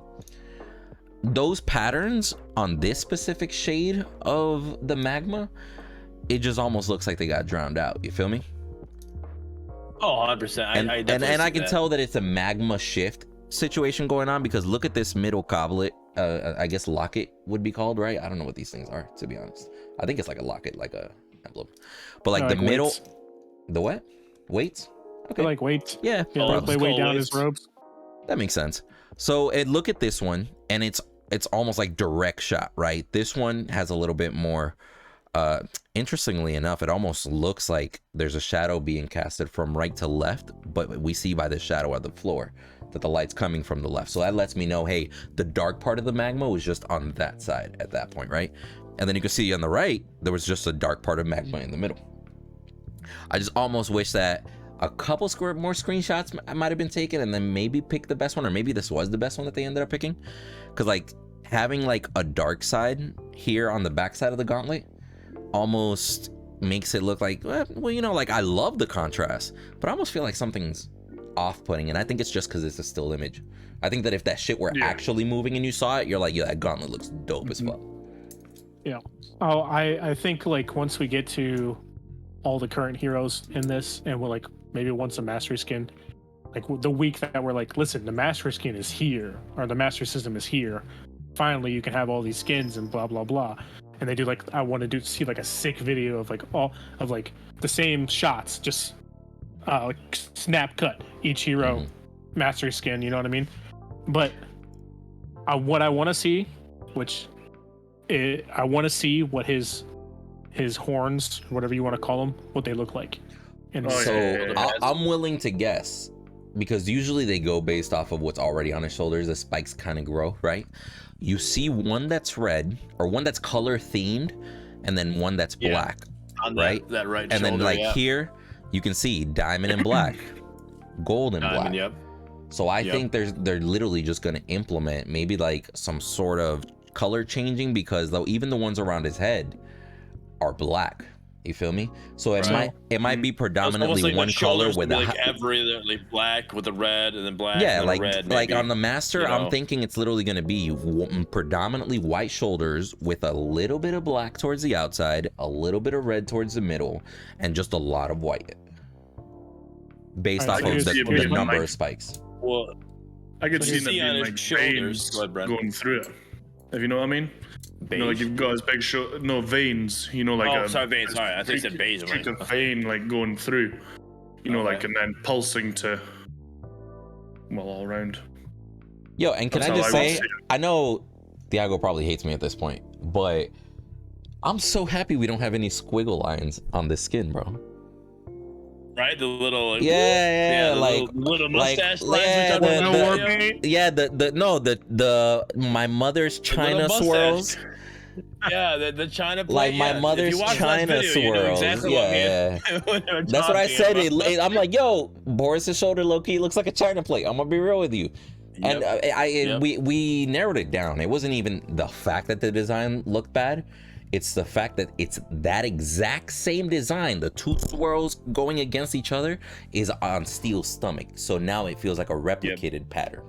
Those patterns on this specific shade of the magma, it just almost looks like they got drowned out. You feel me? Oh, 100%. And I can tell that it's a magma shift situation going on, because look at this middle goblet. I guess locket would be called, right? I don't know what these things are, to be honest. I think it's like a locket, like a emblem. But like the middle, weights. The what? Weights? Okay. Like weights. Yeah. Like they weigh down his robes. That makes sense. So look at this one, and it's almost like direct shot, right? This one has a little bit more, interestingly enough, it almost looks like there's a shadow being casted from right to left, but we see by the shadow of the floor that the light's coming from the left. So that lets me know, hey, the dark part of the magma was just on that side at that point, right? And then you can see on the right, there was just a dark part of magma in the middle. I just almost wish that a couple more screenshots might have been taken, and then maybe pick the best one, or maybe this was the best one that they ended up picking. Because like having like a dark side here on the back side of the gauntlet almost makes it look like, well, you know, like I love the contrast, but I almost feel like something's off-putting, and I think it's just because it's a still image. I think that if that shit were actually moving and you saw it, you're like, yeah, that gauntlet looks dope as fuck. Yeah. Oh, I think like once we get to all the current heroes in this, and we're like, maybe once a mastery skin, like the week that we're like, listen, the mastery skin is here, or the mastery system is here, finally you can have all these skins and blah blah blah. And they do like, I want to see like a sick video of like all of like the same shots, just like snap cut each hero mastery skin, you know what I mean? But what I want to see, I want to see what his horns, whatever you want to call them, what they look like. And I'm willing to guess, because usually they go based off of what's already on his shoulders. The spikes kind of grow, right? You see one that's red, or one that's color themed, and then one that's black, right? That right and shoulder, then like here, you can see diamond and black, gold and black. Yep. So I think they're literally just going to implement maybe like some sort of color changing, because though even the ones around his head are black. You feel me? So it might be predominantly like one color with like like black with a red, and then black. Yeah, and like red, like maybe. on the master, I'm thinking it's literally going to be predominantly white shoulders with a little bit of black towards the outside, a little bit of red towards the middle, and just a lot of white, based off of the number of spikes. Well, I could see them being like veins going through it, if you know what I mean. You know, like you've got his big veins, you know, like veins. Sorry, I think it's a veins. Like a vein, like going through, you know, like, and then pulsing to, well, all around. Yo, and can I just say, I know Thiago probably hates me at this point, but I'm so happy we don't have any squiggle lines on this skin, bro. Right, the little like, like little mustache lines. My mother's China swirls. Yeah, the China plate. Like my mother's China swirls. That's what I said. I'm like, yo, Boris's shoulder low key looks like a China plate. I'm gonna be real with you. And we narrowed it down. It wasn't even the fact that the design looked bad. It's the fact that it's that exact same design. The two swirls going against each other is on Steel's stomach. So now it feels like a replicated pattern.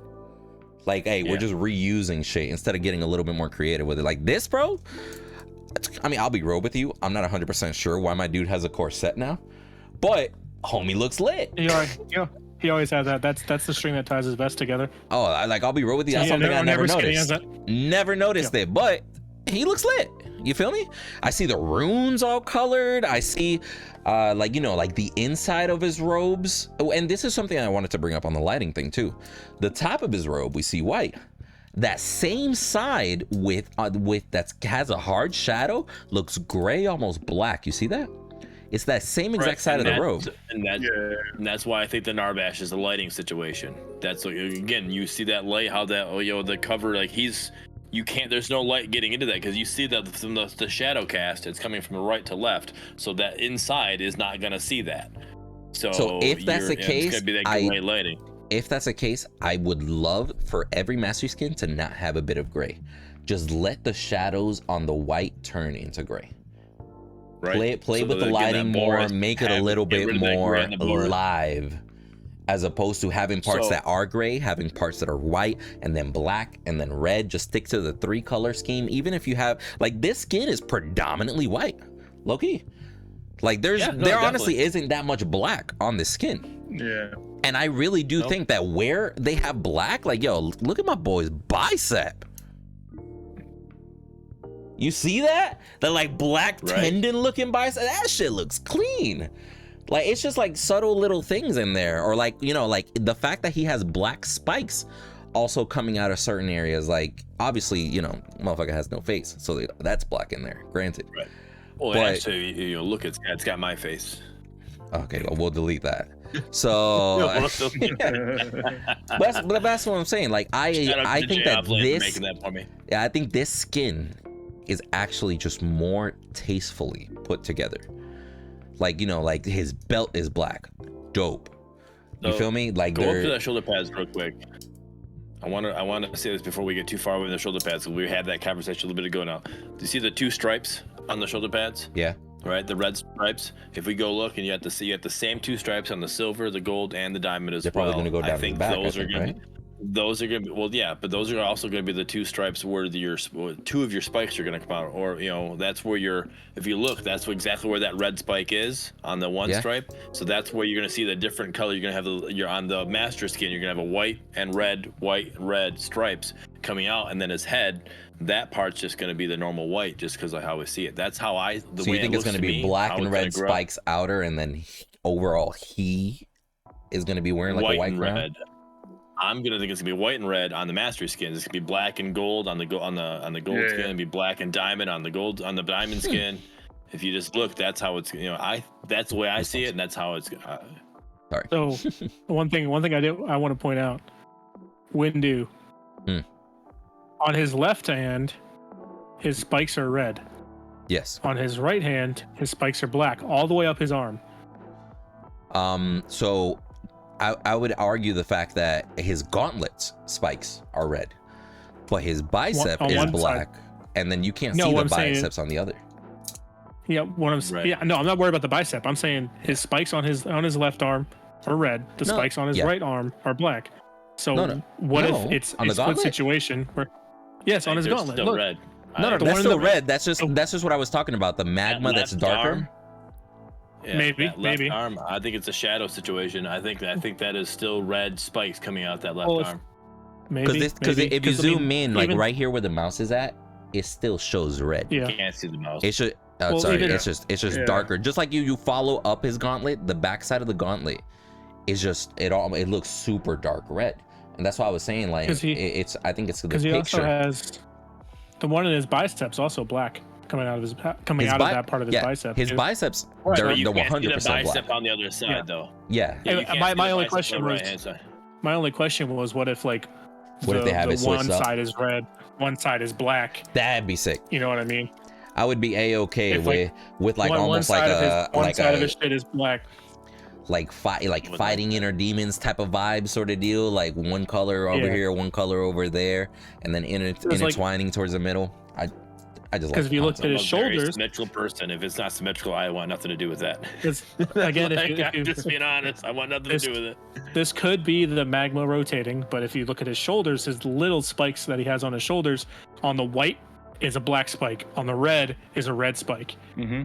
Like, hey, we're just reusing shit instead of getting a little bit more creative with it. Like this, bro. I mean, I'll be real with you. I'm not 100% sure why my dude has a corset now, but homie looks lit. He always has that. That's the string that ties his vest together. Oh, I'll be real with you. That's something I never noticed. Never noticed it, but he looks lit. You feel me? I see the runes all colored. I see like, you know, like the inside of his robes. Oh, and this is something I wanted to bring up on the lighting thing too. The top of his robe we see white, That same side with that has a hard shadow looks gray, almost black. You see that? It's that same exact side of the robe. And that's why I think the Narbash is a lighting situation. That's again, you see that light, how that the cover, like you can't. There's no light getting into that because you see that from the shadow cast. It's coming from right to left, so that inside is not gonna see that. So if that's the case, it's gonna be that gray lighting. If that's the case, I would love for every master skin to not have a bit of gray. Just let the shadows on the white turn into gray. Right. Play with the lighting more, make it a little bit more live, as opposed to having parts that are gray, having parts that are white, and then black, and then red. Just stick to the 3-color scheme. Even if you have, like, this skin is predominantly white, low-key. Like, there honestly isn't that much black on this skin. Yeah. And I really do think that where they have black, like, yo, look at my boy's bicep. You see that? The like black tendon looking bicep? That shit looks clean. Like, it's just like subtle little things in there. Or like, like the fact that he has black spikes also coming out of certain areas. Like, obviously, motherfucker has no face. So that's black in there, granted. Right. Well, but, actually, look, it's got my face. Okay, well, we'll delete that. So but that's what I'm saying. Like, I think that this, I think this skin is actually just more tastefully put together. Like, like his belt is black, dope. You feel me? Like, go up to the shoulder pads real quick. I want to say this before we get too far with the shoulder pads. We had that conversation a little bit ago now. Do you see the 2 stripes on the shoulder pads? Yeah. Right, the red stripes. If we go look, and you have the same 2 stripes on the silver, the gold, and the diamond as well. They're probably going to go down I think the back, those are going to be. Those are going to be, but those are also going to be the 2 stripes where 2 of your spikes are going to come out, or that's where if you look, that's exactly where that red spike is on the 1 stripe. So that's where you're going to see the different color. You're going to have you're on the master skin, you're going to have a white and red stripes coming out, and then his head, that part's just going to be the normal white, just because of how we see it. That's how so you think it's going to be black and red spikes outer, and then overall he is going to be wearing like a white crown? Red. I'm gonna think it's gonna be white and red on the master skins. It's gonna be black and gold on the gold skin. It'll be black and diamond on the diamond skin. If you just look, that's how it's. That's the way I see it, and that's how it's. Sorry. So one thing I want to point out, Windu. On his left hand, his spikes are red. Yes. On his right hand, his spikes are black, all the way up his arm. So I would argue the fact that his gauntlets spikes are red, but his bicep is black, and then you can't see the biceps on the other. Yeah, I'm not worried about the bicep. I'm saying his spikes on his left arm are red. The spikes on his right arm are black. So what if it's a split situation where? Yes, on his gauntlet. Still red. That's still red. That's just what I was talking about. The magma that's darker. Yeah, maybe. Arm, I think it's a shadow situation. I think that is still red spikes coming out that left arm. Maybe because if you zoom in, like right here where the mouse is at, it still shows red. Yeah. You can't see the mouse. It should. It's just darker. Just like you follow up his gauntlet, the backside of the gauntlet is just it looks super dark red, and that's why I was saying like I think it's the picture. Because he also has the one in his biceps also black. Coming out of that part of his bicep. His biceps, they're 100% bicep black. on the other side, though. Yeah. My only question was, what if like if they have it one side is red, one side is black? That'd be sick. You know what I mean? I would be a-okay with like almost like one side of his shit is black. Like fighting inner demons type of vibe sort of deal. Like one color over here, one color over there, and then intertwining towards the middle. I just because if you look at his shoulders, symmetrical person. If it's not symmetrical, I want nothing to do with that. Again, I'm just being honest. I want nothing to do with it. This could be the magma rotating, but if you look at his shoulders, his little spikes that he has on his shoulders, on the white is a black spike, on the red is a red spike. Mm-hmm.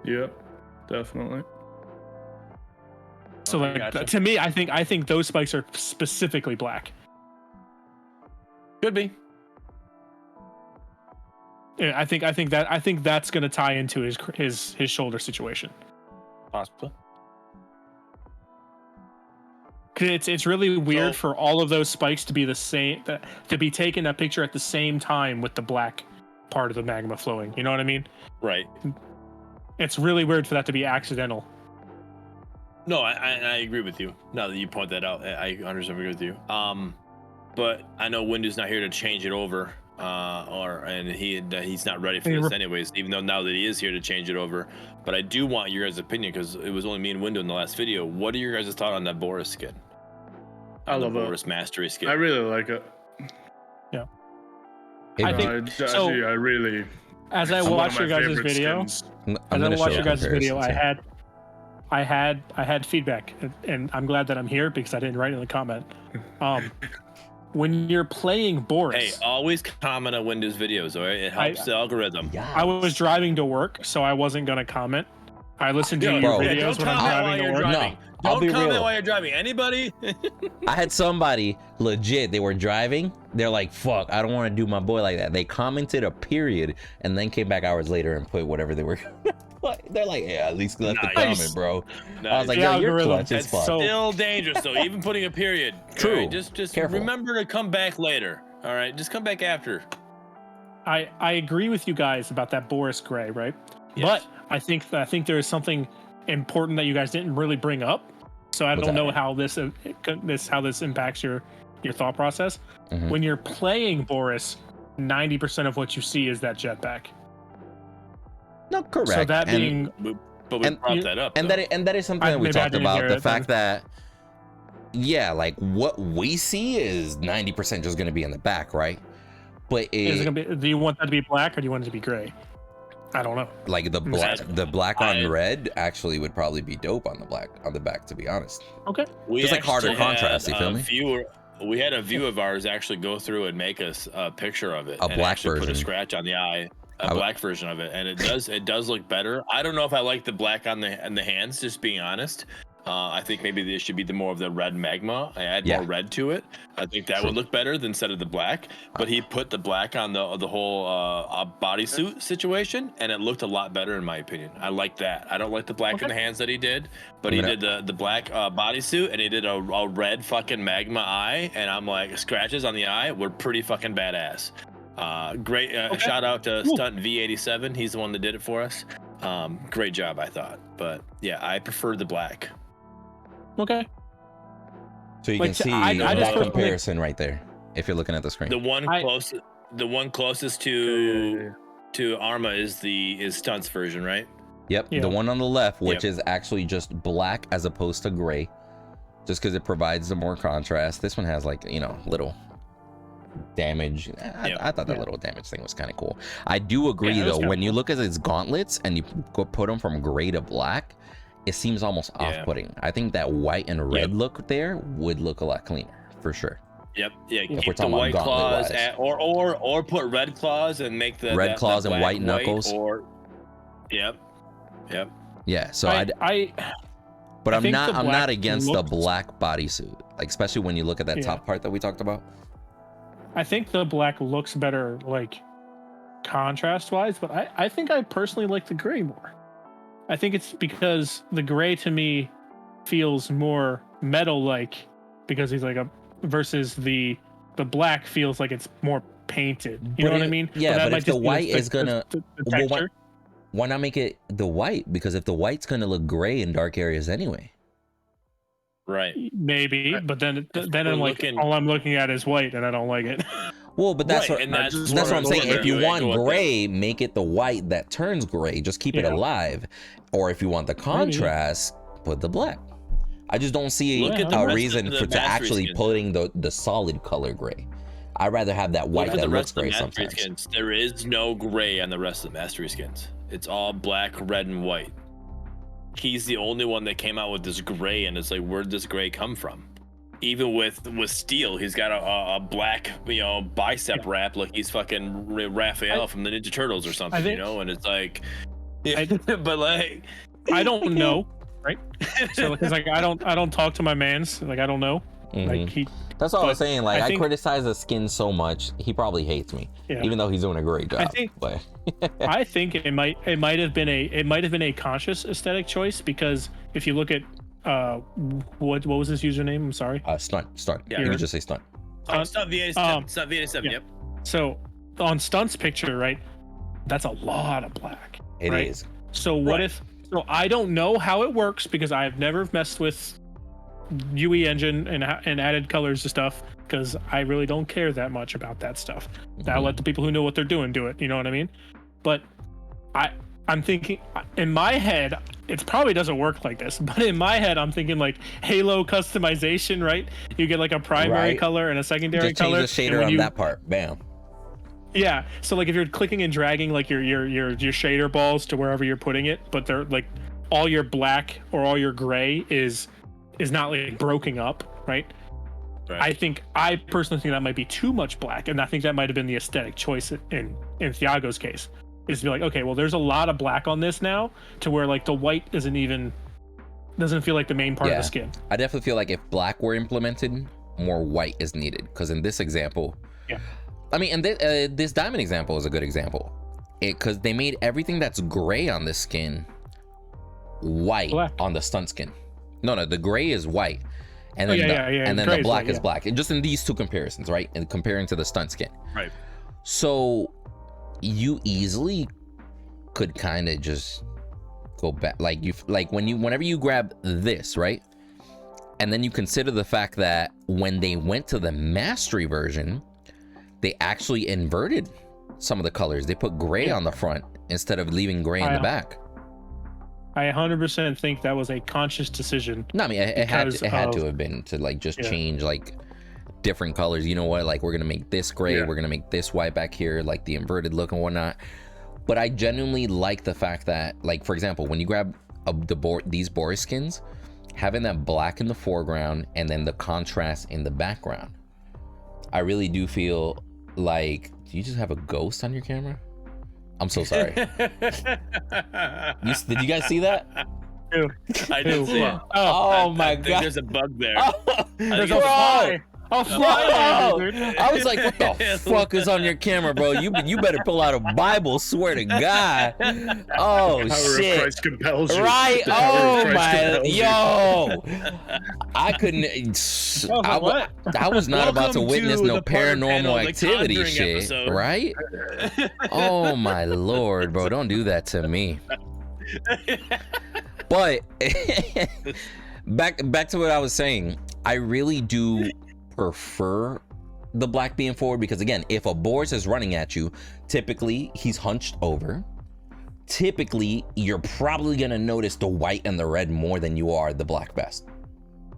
Yep, definitely. So to me, I think those spikes are specifically black. Could be. Yeah, I think that's going to tie into his shoulder situation. Possibly. It's really weird for all of those spikes to be the same, to be taken a picture at the same time with the black part of the magma flowing. You know what I mean? Right. It's really weird for that to be accidental. No, I agree with you. Now that you point that out, I understand. Agree with you. But I know Windu's not here to change it over, and he's not ready for this anyways. Even though now that he is here to change it over, but I do want your guys' opinion because it was only me and Windu in the last video. What are your guys' thoughts on that Boris skin? I love the Boris Mastery skin. I really like it. Yeah. I think so. I really. As I watched your guys' video, I had feedback, and I'm glad that I'm here because I didn't write in the comment. When you're playing Boris, hey, always comment on Windu's videos, all right? It helps the algorithm. Yes. I was driving to work, so I wasn't gonna comment. I listened to your videos when I'm driving to work. No, don't comment while you're driving. Anybody? I had somebody legit. They were driving. They're like, "Fuck, I don't want to do my boy like that." They commented a period and then came back hours later and put whatever they were. They're like, "Yeah, at least left the comment, bro." Nice. I was like, "Yo, you're clutch as fuck." Still dangerous though. Even putting a period. True. Right? Just Careful. remember to come back later. All right, just come back after. I agree with you guys about that Boris gray, right? Yes. But I think there is something important that you guys didn't really bring up. So I don't know how this impacts your thought process. Mm-hmm. When you're playing Boris, 90% of what you see is that jetpack. No, correct. So that but we brought that up. And that is something that we talked about. The fact that, yeah, like what we see is 90% just going to be in the back, right? But is it gonna be, do you want that to be black or do you want it to be gray? I don't know. Like the black on red actually would probably be dope on the back, to be honest. Okay. Just like harder contrast, you feel me? We had a view of ours actually go through and make us a picture of it. A black version. Put a scratch on the eye. Black version of it, and it does look better. I don't know if I like the black on the hands, just being honest. I think maybe there should be more of the red magma. I add more red to it. I think that would look better than instead of the black. But he put the black on the whole bodysuit situation, and it looked a lot better in my opinion. I like that. I don't like the black in the hands that he did, but he did the black bodysuit, and he did a red fucking magma eye, and I'm like, scratches on the eye were pretty fucking badass. Great shout out to Stunt V87. He's the one that did it for us. Great job, I thought. But yeah, I prefer the black. Okay. So you can see that comparison right there if you're looking at the screen. The one closest to Arma is Stunt's version, right? Yep. Yeah. The one on the left, which is actually just black as opposed to gray, just because it provides the more contrast. This one has like, little damage. I thought that little damage thing was kind of cool. I do agree though, when you look at his gauntlets and you put them from gray to black, it seems almost off-putting. I think that white and red look there would look a lot cleaner for sure. Yep. Yeah. Keep the white claws or put red claws and make the red claws and white knuckles. Yep. Yeah. So but I'm not against the black bodysuit, like especially when you look at that top part that we talked about. I think the black looks better, like contrast wise, but I think I personally like the gray more. I think it's because the gray to me feels more metal like, because he's like versus the black feels like it's more painted. You know what I mean? Yeah, but if the white is gonna, why not make it the white? Because if the white's gonna look gray in dark areas anyway. Right. Maybe, but then I'm like, all I'm looking at is white, and I don't like it. Well, but that's what I'm saying. If you want gray, make it the white that turns gray. Just keep it alive. Or if you want the contrast, put the black. I just don't see a reason to actually putting the solid color gray. I'd rather have that white that looks gray sometimes. Skins. There is no gray on the rest of the mastery skins. It's all black, red, and white. He's the only one that came out with this gray, and it's like, where'd this gray come from? Even with Steel, he's got a black, bicep wrap, like he's fucking Raphael from the Ninja Turtles or something, and it's like, but like, I don't know, right? So because like I don't talk to my mans, like I don't know, like That's all I was saying. Like I criticize the skin so much, he probably hates me, even though he's doing a great job. I think it might have been a conscious aesthetic choice, because if you look at what was his username? I'm sorry. Stunt. Yeah. You can just say stunt. Oh, it's not VA7. It's not VA7. Yeah. Yep. So on Stunt's picture, right? That's a lot of black. It right? is. So what if? So I don't know how it works because I've never messed with UE engine and added colors and stuff because I really don't care that much about that stuff. I'll let the people who know what they're doing do it. You know what I mean? But I'm thinking in my head, it probably doesn't work like this, but in my head, I'm thinking like Halo customization, right? You get like a primary color and a secondary just change color. the shader on that part. Bam. Yeah. So like if you're clicking and dragging like your shader balls to wherever you're putting it, but they're like all your black or all your gray is not like broken up, right? I personally think that might be too much black, and I think that might have been the aesthetic choice in Thiago's case. Is to be like, okay, well, there's a lot of black on this now, to where like the white doesn't feel like the main part of the skin. I definitely feel like if black were implemented, more white is needed. Because in this example, I mean, and this diamond example is a good example, because they made everything that's gray on this skin white on the stunt skin. No, the gray is white, and then and then the black is black. And just in these two comparisons, right? And comparing to the stunt skin, right? So you easily could kind of just go back, whenever you grab this, right? And then you consider the fact that when they went to the mastery version, they actually inverted some of the colors. They put gray on the front instead of leaving gray in the back. I 100% think that was a conscious decision. No, I mean, it had to have been to like just change like different colors. You know what, like we're gonna make this gray, we're gonna make this white back here, like the inverted look and whatnot. But I genuinely like the fact that, like, for example, when you grab these Boris skins, having that black in the foreground and then the contrast in the background, I really do feel like, do you just have a ghost on your camera? I'm so sorry. Did you guys see that? I did see it. Oh my god, there's a bug there. There's a fly. A fly, dude. I was like, what the fuck is on your camera, bro? You better pull out a Bible, swear to God. Oh shit. Christ compels you. Right? Oh my, yo. I couldn't. I was not about to witness no paranormal activity shit, episode. Right? Oh my lord, bro, don't do that to me. But back to what I was saying, I really do prefer the black being forward, because again, if a Boris is running at you, typically he's hunched over. Typically, you're probably gonna notice the white and the red more than you are the black vest,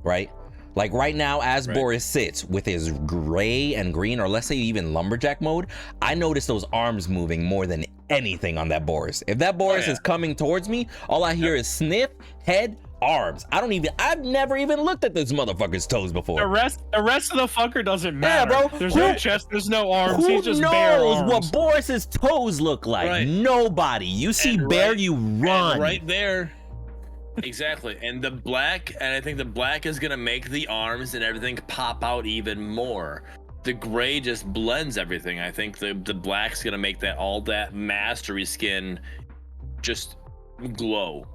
right? Like right now, as Boris sits with his gray and green, or let's say even lumberjack mode, I notice those arms moving more than anything on that Boris. If that Boris is coming towards me, all I hear is sniff, head, arms. I've never even looked at this motherfucker's toes before. The rest of the fucker doesn't matter. Yeah, bro. There's no chest, there's no arms. He's just bare arms. Who knows what Boris's toes look like? Nobody. You see bare, you run. Right there. Exactly. And I think the black is gonna make the arms and everything pop out even more. The gray just blends everything. I think the black's gonna make all that mastery skin just glow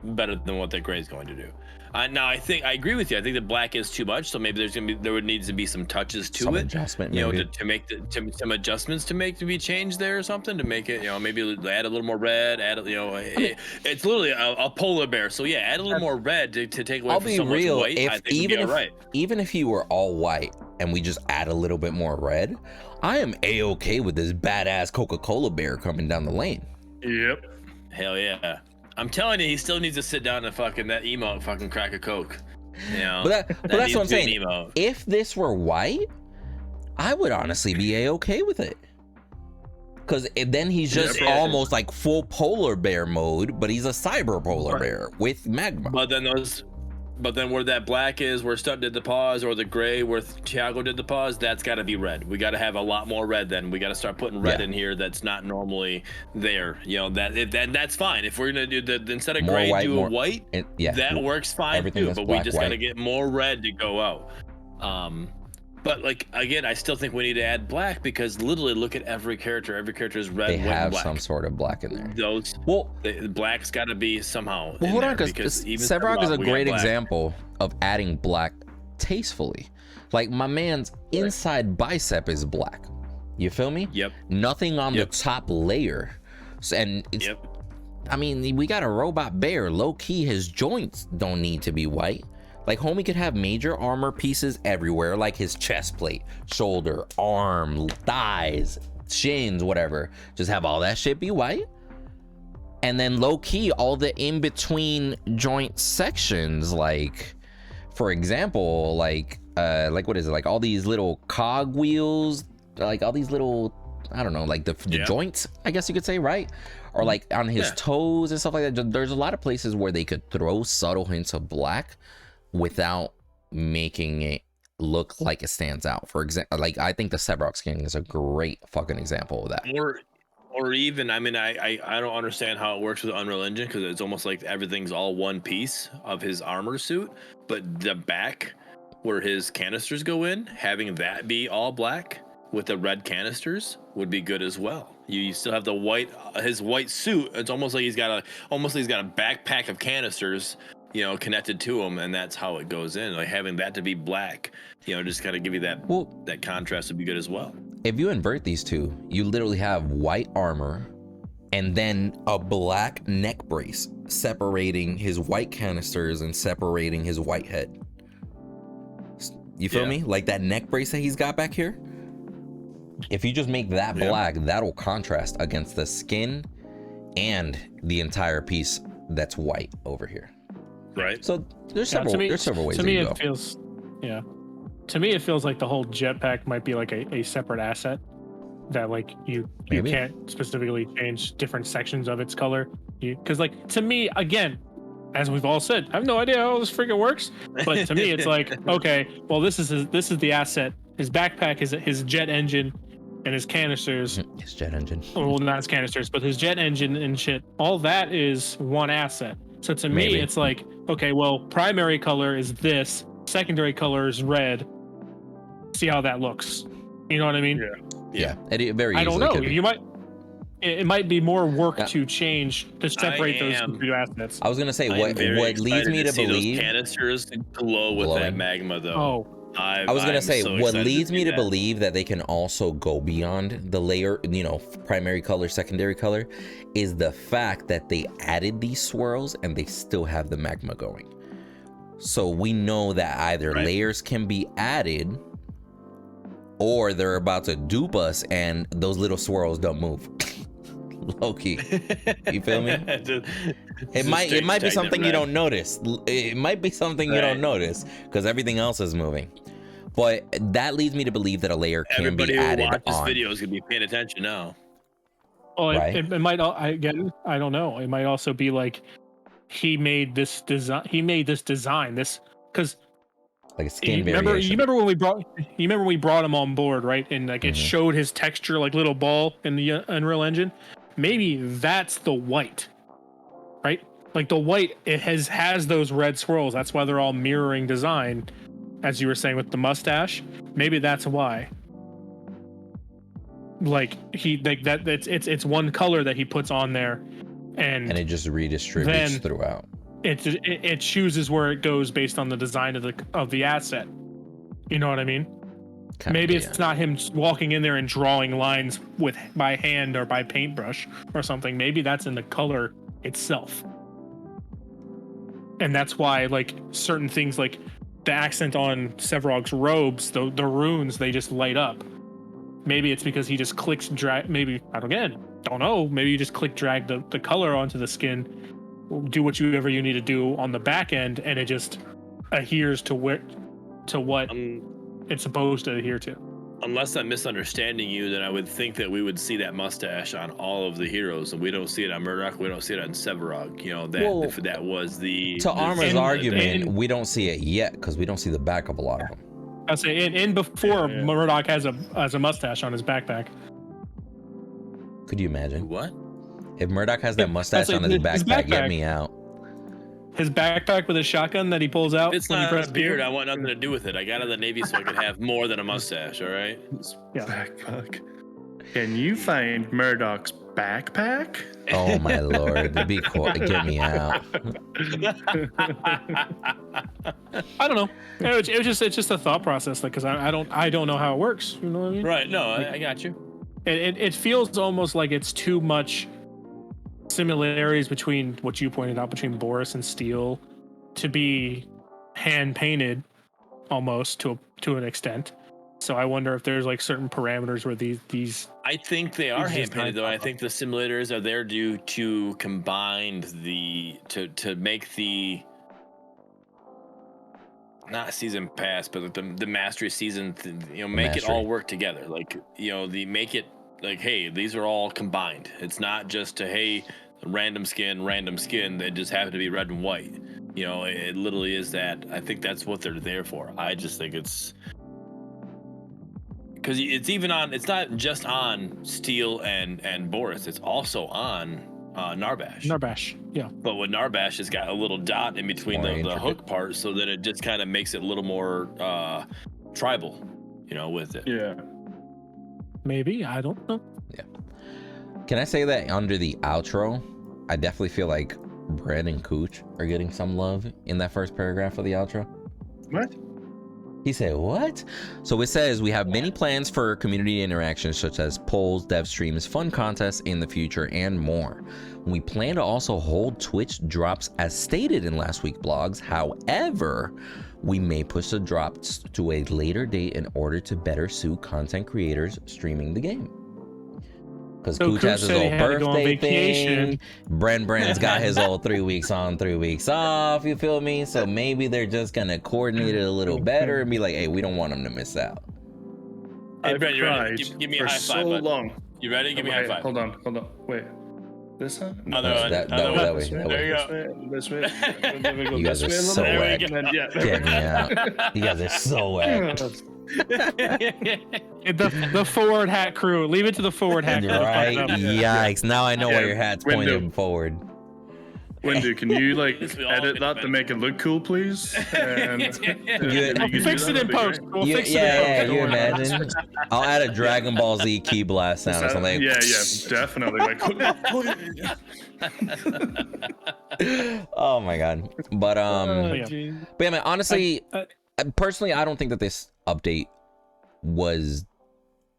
better than what that gray is going to do. Now I agree with you. I think the black is too much, so maybe there would need to be some touches to it, adjustment, you know, to make some adjustments to be changed there or something to make it, you know, maybe add a little more red, it's literally a polar bear, so yeah, add a little more red to take away from so much white. I think even if you were all white and we just add a little bit more red, I am a-okay with this badass Coca-Cola bear coming down the lane. Yep. Hell yeah. I'm telling you, he still needs to sit down and fucking crack a Coke. You know, but that's what I'm saying. If this were white, I would honestly be a-okay with it. Because then he's just almost like full polar bear mode, but he's a cyber polar bear with magma. But then where that black is, where Stunt did the pause, or the gray where Thiago did the pause, that's got to be red. We got to have a lot more red. Then we got to start putting red in here that's not normally there. You know, that's fine. If we're gonna do instead of gray, do a white, that works fine too. But we just got to get more red to go out. But like again, I still think we need to add black because literally look at every character. Every character is red, They white, and have black. some sort of black in there. The black's got to be somehow. Well, hold on, because even Sevarog is a we got great black. example of adding black tastefully. Like my man's inside bicep is black. You feel me? Yep. Nothing on the top layer. And it's, I mean, we got a robot bear. Low key, his joints don't need to be white. Like homie could have major armor pieces everywhere, like his chest plate, shoulder, arm, thighs, shins, whatever. Just have all that shit be white. And then low key, all the in between joint sections, like for example, like what is it? Like all these little cog wheels, like all these little, I don't know, like the joints, I guess you could say, right? Or like on his toes and stuff like that. There's a lot of places where they could throw subtle hints of black without making it look like it stands out. For example, like I think the Sevarog skin is a great fucking example of that. Or even, I mean, I don't understand how it works with Unreal Engine because it's almost like everything's all one piece of his armor suit, but the back where his canisters go in, having that be all black with the red canisters would be good as well. You still have the white, his white suit. It's almost like he's got a backpack of canisters, you know, connected to him, and that's how it goes in. Like having that to be black, you know, just kind of give you that that contrast would be good as well. If you invert these two, you literally have white armor and then a black neck brace separating his white canisters and separating his white head. You feel me? Like that neck brace that he's got back here. If you just make that black, that'll contrast against the skin and the entire piece that's white over here. Right. So there's several ways to me to go. it feels to me it feels like the whole jetpack might be like a separate asset that like you can't specifically change different sections of its color, because like to me, again, as we've all said, I have no idea how this freaking works, but to me it's like, okay, well this is the asset. His backpack is his jet engine and his canisters. His jet engine. Well, not his canisters, but his jet engine and shit. All that is one asset. So to me, it's like, okay, well, primary color is this, secondary color is red. See how that looks. You know what I mean? Yeah. It very I don't easily know. could be. You might. It might be more work to change to separate those two assets. I was gonna say what leads me to believe those canisters glow with that magma, though. Oh. I was gonna say what leads me to believe that they can also go beyond the layer, you know, primary color, secondary color, is the fact that they added these swirls and they still have the magma going. So we know that either layers can be added or they're about to dupe us and those little swirls don't move. Low-key. You feel me? It might be something you don't notice. It might be something you don't notice because everything else is moving. But that leads me to believe that a layer can be added on. Everybody who watches videos is gonna be paying attention now. Oh, it might. Again, I don't know. It might also be like he made this design. This because like a skin variation. You remember when we brought him on board, right? And like it showed his texture like little ball in the Unreal Engine. Maybe that's the white, right? Like the white, it has those red swirls. That's why they're all mirroring design, as you were saying with the mustache. Maybe that's why. Like it's one color that he puts on there, and it just redistributes throughout. It chooses where it goes based on the design of the asset. You know what I mean? Maybe it's not him walking in there and drawing lines by hand or by paintbrush or something. Maybe that's in the color itself. And that's why like certain things like the accent on Sevarog's robes, the runes, they just light up. Maybe it's because he just clicks drag. Maybe, don't know. Maybe you just drag the color onto the skin, do whatever you need to do on the back end, and it just adheres to what it's supposed to adhere to. Unless I'm misunderstanding you, then I would think that we would see that mustache on all of the heroes, and we don't see it on Murdock. We don't see it on Sevarog. You know that was the. To Armor's argument, we don't see it yet because we don't see the back of a lot of them. I'll say in before Murdock has a mustache on his backpack. Could you imagine? What? If Murdock has that mustache on his backpack, get me out. his backpack with his shotgun that he pulls out. It's when not you a press beard. Q? I want nothing to do with it. I got out of the Navy so I could have more than a mustache. All right. Yeah. Backpack. Can you find Murdock's backpack? Oh my lord! Be cool. Get me out. I don't know. It's just a thought process, like, because I don't know how it works. You know what I mean? Right. No, I got you. It feels almost like it's too much similarities between what you pointed out between Boris and Steel to be hand painted almost to an extent. So I wonder if there's like certain parameters where these I think they are These hand painted though. design I think the simulators are there to combine to make the not season pass, but the mastery season. Make it all work together. Like make it like, hey, these are all combined. It's not just random skin. They just happen to be red and white. It literally is that. I think that's what they're there for. I just think it's. Because it's not just on Steel and Boris, it's also on Narbash. yeah. But with Narbash, it's got a little dot in between the hook part, so that it just kind of makes it a little more tribal, with it. Yeah. Maybe, I don't know. Yeah. Can I say that under the outro, I definitely feel like Brad and Cooch are getting some love in that first paragraph of the outro. What? He said, what? So it says, we have many plans for community interactions such as polls, dev streams, fun contests in the future, and more. We plan to also hold Twitch drops as stated in last week's blogs. However, we may push the drops to a later date in order to better suit content creators streaming the game. Because Cooch has his old birthday thing. Bren's got his old 3 weeks on, 3 weeks off. You feel me? So maybe they're just gonna coordinate it a little better and be like, hey, we don't want them to miss out. Hey, I've Brent, you ready? tried Give me a for high so five. Bud. long. You ready? Give me a high five. Hold on. Wait. This one? Other one. That way. There you go. This way. Then we go You guys this are way a so little whack. bit, and then, yeah. Get me out. You guys are so whack. The forward hat crew. Leave it to the forward hat crew. Right? Yikes. Now I know why your hat's Windu. pointed forward. Windu, can you We all edit get that to make it look cool, please? And, We'll fix it in post. We'll fix it in Yeah, post. you imagine? I'll add a Dragon Ball Z key blast sound or something. Yeah, definitely. Like, Oh my god. But yeah, man, honestly, personally, I don't think that this update was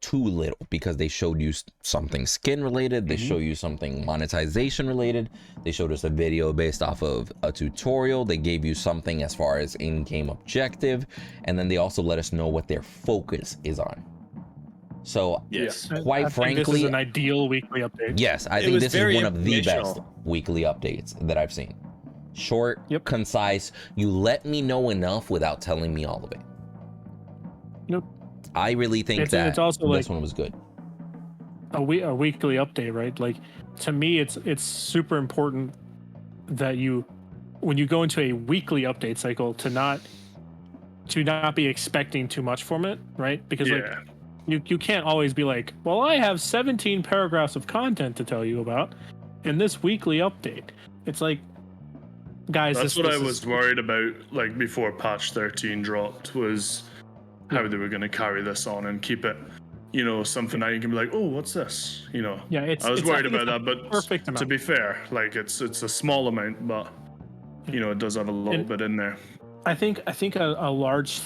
too little, because they showed you something skin related, they show you something monetization related, they showed us a video based off of a tutorial, they gave you something as far as in-game objective, and then they also let us know what their focus is on. So Yes. quite I think frankly, this is an ideal weekly update. yes, I It think was this is very one of the best informational. weekly updates that I've seen. Short, Yep. concise, you let me know enough without telling me all of it. Nope. I really think It's that also this like- one was good. A weekly update, right? Like, to me, it's super important that when you go into a weekly update cycle, to not be expecting too much from it, right? Because like you can't always be like, well, I have 17 paragraphs of content to tell you about in this weekly update. It's like, guys, that's this what I is- was worried about, like, before patch 13 dropped, was how they were going to carry this on and keep it, something that you can be like, oh, what's this? Yeah, I was worried about it's that, but perfect to amount. be fair, like, it's a small amount, but it does have a little bit in there. I think a large,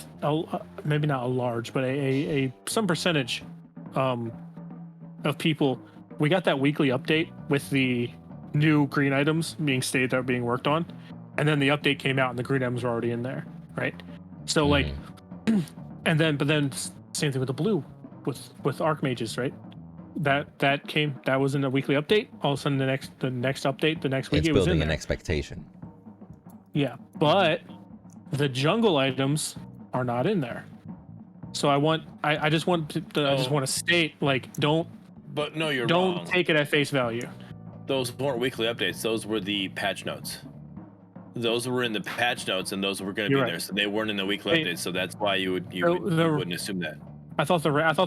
maybe not a large, but a some percentage of people, we got that weekly update with the new green items being stated that are being worked on, and then the update came out and the green items were already in there, right? So like, but then same thing with the blue, with archmages, right? That was in a weekly update. All of a sudden, the next update, the next week, It's it was in building there. an expectation. Yeah, but the jungle items are not in there. So I just want to state, like, don't You're wrong. take it at face value. Those weren't weekly updates. Those were the patch notes. Those were in the patch notes, and those were going to be You're there. right. So they weren't in the weekly updates. So that's why you wouldn't assume that. I thought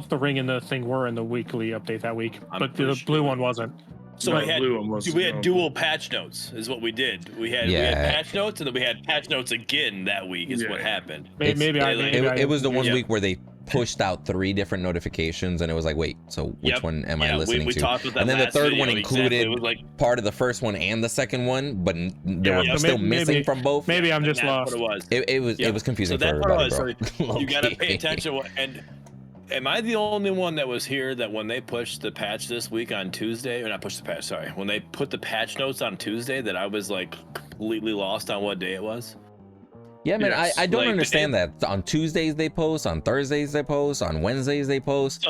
the ring and the thing were in the weekly update that week, I'm but the pretty blue sure. one wasn't. So No, we had blue one was- we had no, dual patch notes is what we did. We had patch notes and then we had patch notes again that week is what happened. It was the one Yeah. week where they pushed out 3 different notifications, and it was like, wait, so which one am I listening we to? talked about that And then the last third video, one included exactly. It was like, part of the first one and the second one, but they were so still maybe- missing from both. Maybe I'm just that's lost. what it was. It was confusing So that's for what it everybody, was. bro. So you gotta pay attention. And am I the only one that was here that when they pushed the patch this week on Tuesday, or not pushed the patch, sorry, when they put the patch notes on Tuesday, that I was like completely lost on what day it was? Yeah, man, Yes. I don't Like, understand that. On Tuesdays they post, on Thursdays they post, on Wednesdays they post.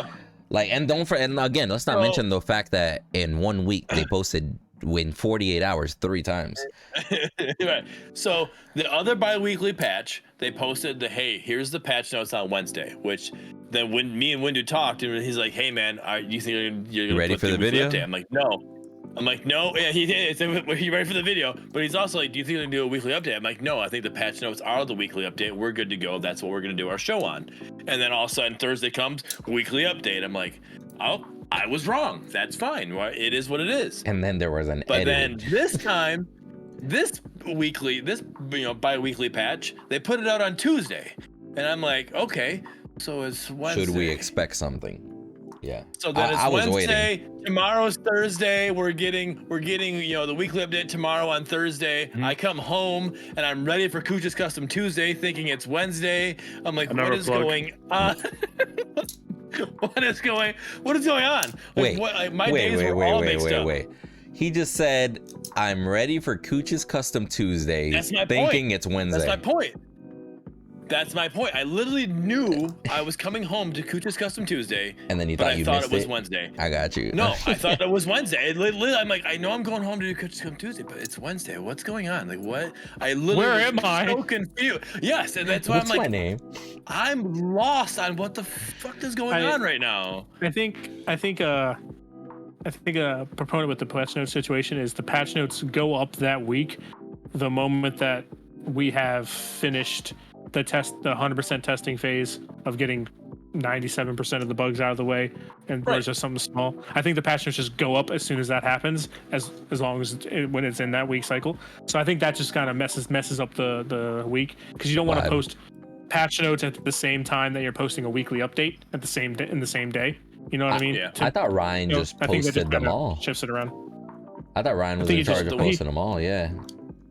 Like, and and again, let's not mention the fact that in 1 week they posted in 48 hours 3 times. Right. So the other bi-weekly patch, they posted the, hey, here's the patch notes on Wednesday, which then when me and Windu talked, and he's like, hey man, you think you're gonna ready put for the weekly video? update? I'm like, no. Yeah, he did. So, are you ready for the video? But he's also like, do you think they're gonna do a weekly update? I'm like, no, I think the patch notes are the weekly update. We're good to go. That's what we're gonna do our show on. And then all of a sudden Thursday comes, weekly update. I'm like, oh, I was wrong. That's fine. Well, it is what it is. And then there was an But edit. then this time, this bi-weekly patch, they put it out on Tuesday, and I'm like, okay, so it's Wednesday. Should we expect something? Yeah. So then it's I was Wednesday. waiting. Tomorrow's Thursday. We're getting the weekly update tomorrow on Thursday. Mm-hmm. I come home and I'm ready for Cooch's Custom Tuesday, thinking it's Wednesday. I'm like, Another what is plug. going on? What is going on? Like, my days were all mixed up. Wait. He just said, I'm ready for Cooch's Custom Tuesdays, That's my thinking point. it's Wednesday. That's my point. I literally knew I was coming home to Cooch's Custom Tuesday, And then you but thought I you thought missed it was it? Wednesday. I got you. No, I thought it was Wednesday. Literally, I'm like, I know I'm going home to do Cooch's Custom Tuesday, but it's Wednesday. What's going on? Like, what? I literally Where was am I? so confused. Yes, and that's why What's I'm my like, name? I'm lost on what the fuck is going on right now. I think a proponent with the patch notes situation is the patch notes go up that week the moment that we have finished the 100% testing phase of getting 97% of the bugs out of the way, and there's just something small. I think the patch notes just go up as soon as that happens, as long as when it's in that week cycle. So I think that just kind of messes up the week, because you don't want to post patch notes at the same time that you're posting a weekly update in the same day. You know what I mean? Yeah. I thought Ryan just posted them all. Shifts it around. I thought Ryan was in charge of posting them all. Yeah.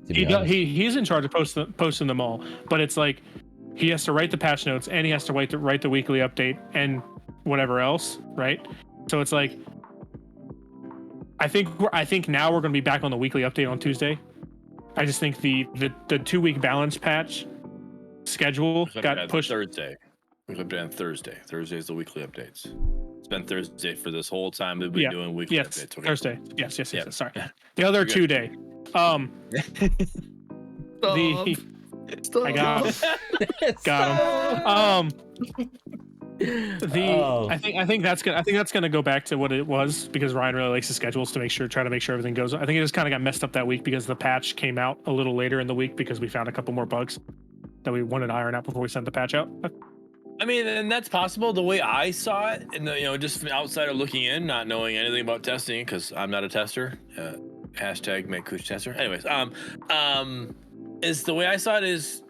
He's in charge of posting them all, but it's like he has to write the patch notes and he has to write the weekly update and whatever else, right? So it's like I think now we're going to be back on the weekly update on Tuesday. I just think the 2-week balance patch schedule got pushed Thursday. Weekly update on Thursday. Thursday is the weekly updates. It's been Thursday for this whole time we've been doing weekly updates. Okay. Thursday. Yes. Sorry. The other 2-day. I got him. I think that's gonna go back to what it was, because Ryan really likes the schedules to try to make sure everything goes. I think it just kind of got messed up that week because the patch came out a little later in the week because we found a couple more bugs that we wanted to iron out before we sent the patch out. I mean, and that's possible. The way I saw it, and just from an outsider looking in, not knowing anything about testing, because I'm not a tester. Hashtag make Cooch tester. Anyways, is the way I saw it is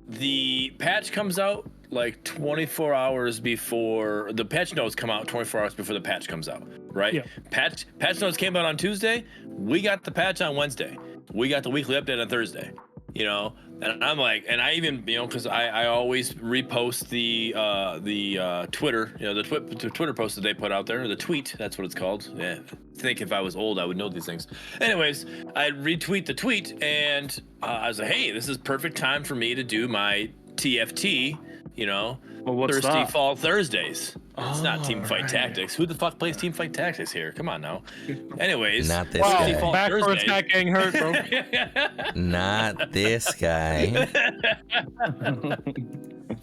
the patch comes out like 24 hours before the patch notes come out. 24 hours before the patch comes out, right? Yeah. Patch notes came out on Tuesday. We got the patch on Wednesday. We got the weekly update on Thursday. And I'm like, and I even, because I always repost the Twitter, the Twitter post that they put out there, or the tweet, that's what it's called. Yeah, I think if I was old, I would know these things. Anyways, I retweet the tweet, and I was like, hey, this is perfect time for me to do my TFT, Thirsty Fall Thursdays. It's not Teamfight Tactics. Who the fuck plays Teamfight Tactics here? Come on now. Anyways, not this guy. Backwards not getting hurt, bro. Not this guy.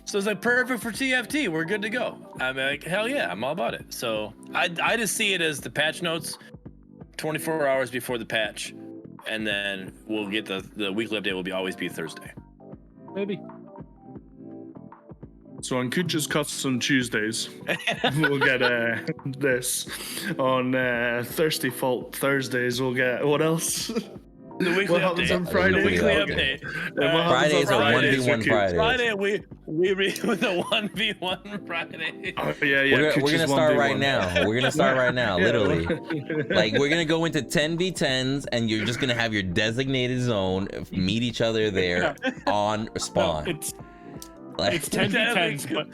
So it's like perfect for TFT. We're good to go. I'm like, hell yeah, I'm all about it. So I just see it as the patch notes 24 hours before the patch, and then we'll get the weekly update will always be Thursday. Maybe. So on Cooch's Custom Tuesdays, we'll get this. On Thirsty Fault Thursdays, we'll get what else? The weekly What happens update. on Friday? The weekly Okay. update. And what happens Fridays on are Fridays 1v1 with Cooch? Fridays. Friday, we read with the 1v1 Friday. Oh, yeah. We're Cooch's gonna start 1v1. right now. We're gonna start right now, Yeah. literally. Like we're gonna go into 10v10s, and you're just gonna have your designated zone, meet each other there on spawn. It's Like, it's 10v10s, but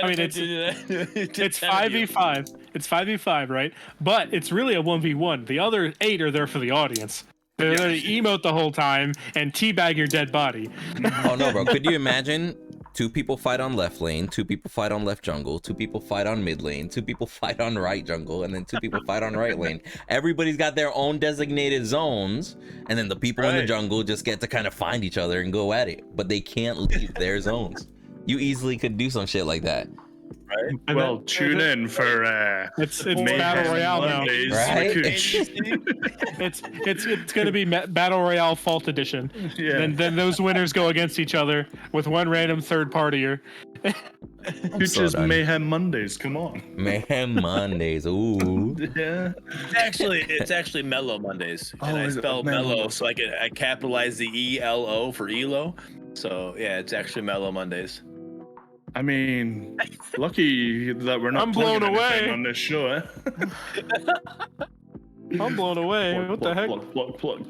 I mean it's 5v5. It's 5v5, right? But it's really a 1v1. The other 8 are there for the audience. They're there to emote the whole time and teabag your dead body. oh no, bro! Could you imagine 2 people fight on left lane, 2 people fight on left jungle, 2 people fight on mid lane, 2 people fight on right jungle, and then 2 people fight on right lane? Everybody's got their own designated zones, and then the people in the jungle just get to kind of find each other and go at it, but they can't leave their zones. You easily could do some shit like that. Right? Well, tune in for it's Mayhem battle royale now. Mondays Right? with Cooch. It's going to be battle royale fault edition. Yeah. Then those winners go against each other with one random third partier. Cooch's done. Mayhem Mondays. Come on. Mayhem Mondays. Ooh. Yeah. It's actually Mellow Mondays, and I is it spelled Mellow? mellow, so I capitalize the ELO for Elo. So yeah, it's actually Mellow Mondays. I mean, lucky that we're not I'm blown plugging anything away. on this show, eh? I'm blown away. What the heck? Plug.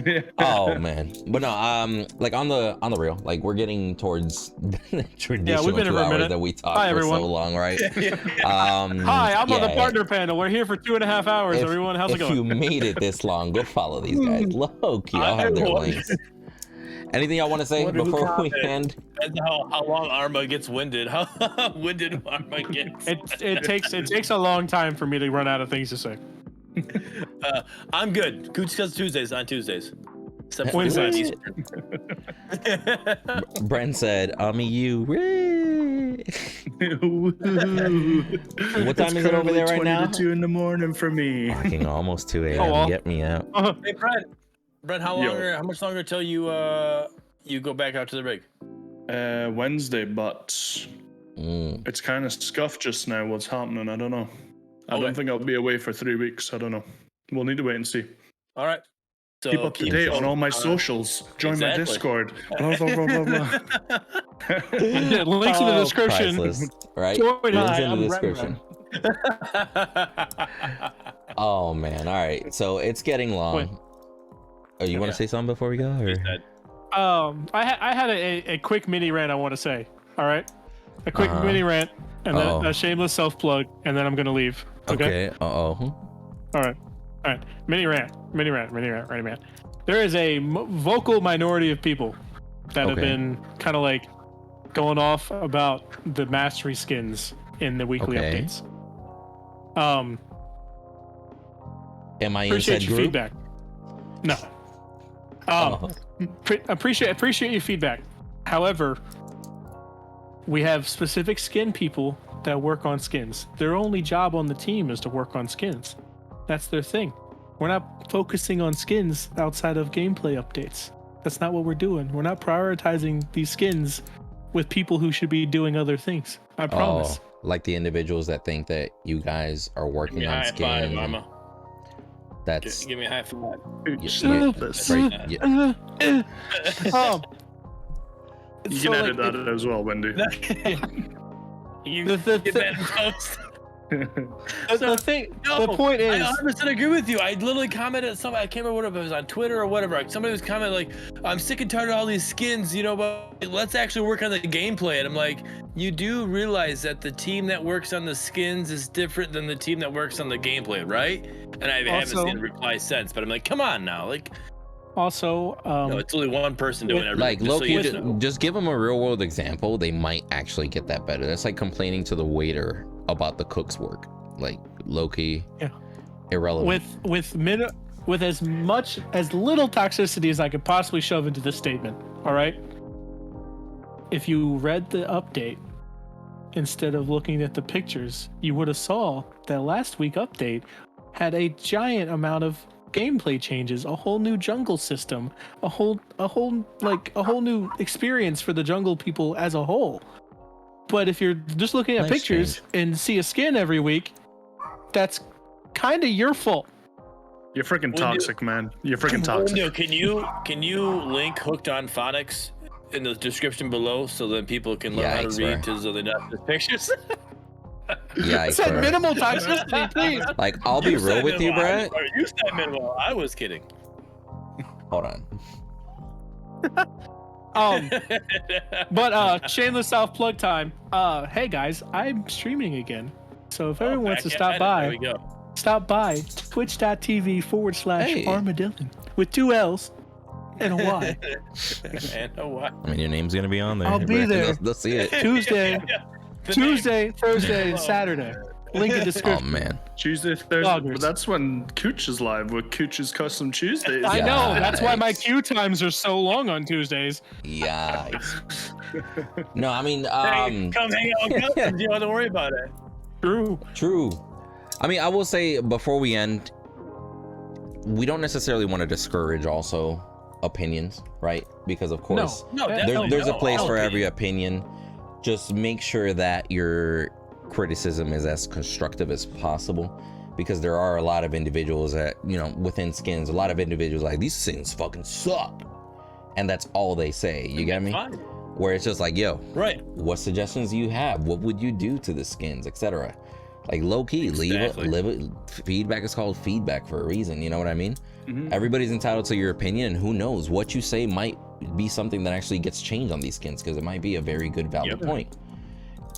Yeah. Oh man, but no, like on the real, like we're getting towards the traditional been here 2 for a hours minute. that we talked Hi, for everyone. so long, right? Hi, I'm on the yeah, partner panel. We're here for 2.5 hours, if, everyone. How's it if you going? made it this long, go follow these guys. Low-key, I'll have their links. Anything y'all want to say Wonder who before we commented. end? Depends how long Arma gets winded. How winded Arma gets. It takes a long time for me to run out of things to say. I'm good. Cooch Cuz Tuesdays on Tuesdays. Except for Wednesdays. Brent said, you. What time is it over there right now? 2 in the morning for me. Fucking almost 2 a.m. Oh, well. Get me out. Hey, Brent, how much longer till you go back out to the rig? Wednesday, but it's kind of scuffed just now. What's happening? I don't know. I don't think I'll be away for 3 weeks. I don't know. We'll need to wait and see. All right. So Keep up to date on all my socials. Join my Discord. Blah, blah, blah, blah, blah. Yeah, links in the description. Priceless, right? Join Links us. in the I'm description. Oh man! All right, so it's getting long. Wait. Oh, you want to say something before we go? Or? I had a quick mini rant I want to say. All right, a quick mini rant, and then a shameless self plug, and then I'm gonna leave. Okay. All right. Mini rant. There is a vocal minority of people that have been kind of like going off about the mastery skins in the weekly updates. Am I Appreciate inside your group? feedback. No. Appreciate your feedback. However, we have specific skin people that work on skins. Their only job on the team is to work on skins. That's their thing. We're not focusing on skins outside of gameplay updates. That's not what we're doing. We're not prioritizing these skins with people who should be doing other things. I promise. Like the individuals that think that you guys are working on high five, skins. Mama. That's Give me a high five. You can edit that as well, Windu. You The get that in post. The point is, I 100% agree with you. I literally commented something. I can't remember what it was on Twitter or whatever. Somebody was commenting like, "I'm sick and tired of all these skins, but let's actually work on the gameplay." And I'm like, you do realize that the team that works on the skins is different than the team that works on the gameplay, right? And I haven't seen a reply since, but I'm like, come on now, like. Also, No, it's only one person doing everything. like Loki. So Just give them a real world example. They might actually get that better. That's like complaining to the waiter about the cook's work. Like Loki. Yeah. Irrelevant. with as little toxicity as I could possibly shove into this statement. All right. If you read the update instead of looking at the pictures, you would have saw that last week update had a giant amount of gameplay changes, a whole new jungle system, a whole new experience for the jungle people as a whole. But if you're just looking at pictures and see a skin every week, that's kind of your fault. You're freaking toxic, man. You're freaking toxic. Windu, can you link Hooked on Phonics in the description below so that people can learn how to read so they're not just pictures? Yeah, I said minimal toxicity, please. Like, I'll be real with you, Brett. You said minimal. I was kidding. Hold on. But shameless self-plug time. Hey guys, I'm streaming again. So if everyone wants to stop by, twitch.tv/Armadillon with 2 L's and a Y. And a Y. I mean, your name's gonna be on there. I'll be there. They'll see it. Tuesday, Thursday, and Saturday. Link in description. Oh man. Tuesday, Thursday. But that's when Cooch is live with Cooch's Custom Tuesdays. I know. That's why my queue times are so long on Tuesdays. Yeah. No, I mean, come hang out with us. You don't have to worry about it. True. I mean, I will say before we end, we don't necessarily want to discourage also opinions, right? Because of course, there's a place for every opinion. Just make sure that your criticism is as constructive as possible, because there are a lot of individuals that, you know, within skins, a lot of individuals like, these skins fucking suck, and that's all they say. You get me? Where it's just like, yo, what suggestions do you have? What would you do to the skins, etc.? Like, low key, feedback is called feedback for a reason. You know what I mean? Everybody's entitled to your opinion, and who knows, what you say might be something that actually gets changed on these skins, because it might be a very good valid point.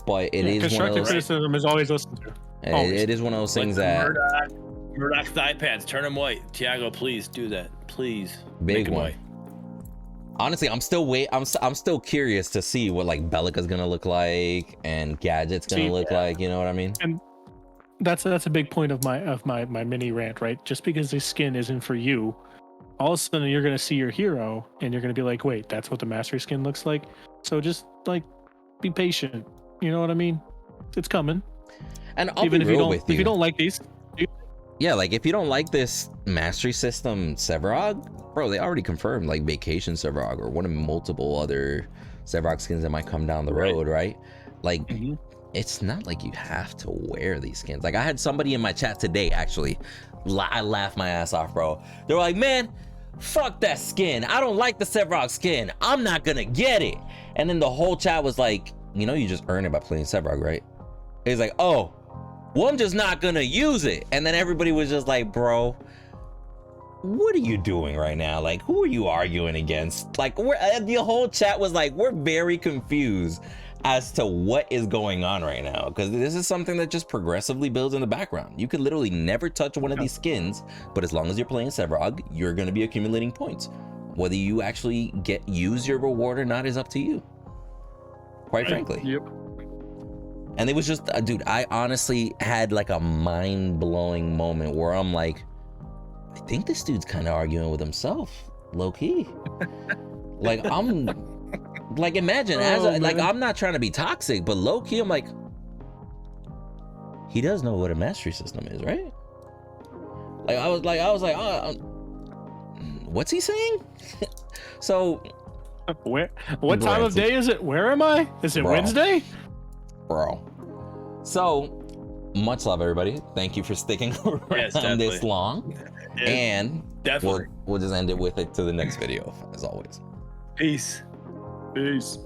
But it is constructive criticism is always listened to. It is one of those things that Murdock's thigh pads, turn them white. Tiago, please do that, please. Big one. White. Honestly, I'm still curious to see what like Bellica's gonna look like and Gadget's gonna look like. You know what I mean? And that's a big point of my mini rant, right? Just because this skin isn't for you, all of a sudden you're gonna see your hero and you're gonna be like, wait, that's what the mastery skin looks like. So just like be patient. You know what I mean? It's coming. And I'll be real with you. If you don't like these, yeah, like if you don't like this mastery system Sevarog, bro, they already confirmed like Vacation Sevarog or one of multiple other Sevarog skins that might come down the road, right? Like, it's not like you have to wear these skins. Like, I had somebody in my chat today, actually, I laughed my ass off, bro. They were like, man, fuck that skin. I don't like the Sevarog skin. I'm not gonna get it. And then the whole chat was like, you know, you just earn it by playing Sevarog, right? He's like, oh, well, I'm just not gonna use it. And then everybody was just like, bro, what are you doing right now? Like, who are you arguing against? Like, the whole chat was like, we're very confused as to what is going on right now, because this is something that just progressively builds in the background. You could literally never touch one of these skins, but as long as you're playing Sevarog, you're gonna be accumulating points. Whether you actually use your reward or not is up to you, quite frankly. Yep. And it was just, dude, I honestly had like a mind-blowing moment where I'm like, I think this dude's kind of arguing with himself, low-key. Like, I'm, like, imagine, like, I'm not trying to be toxic, but low-key, I'm like, he does know what a mastery system is, right? Like, I was like, what's he saying? So, what time of day is it? Where am I? Is it Wednesday? Bro. So, much love, everybody. Thank you for sticking around this long. And we'll just end it with it to the next video, as always. Peace. Peace.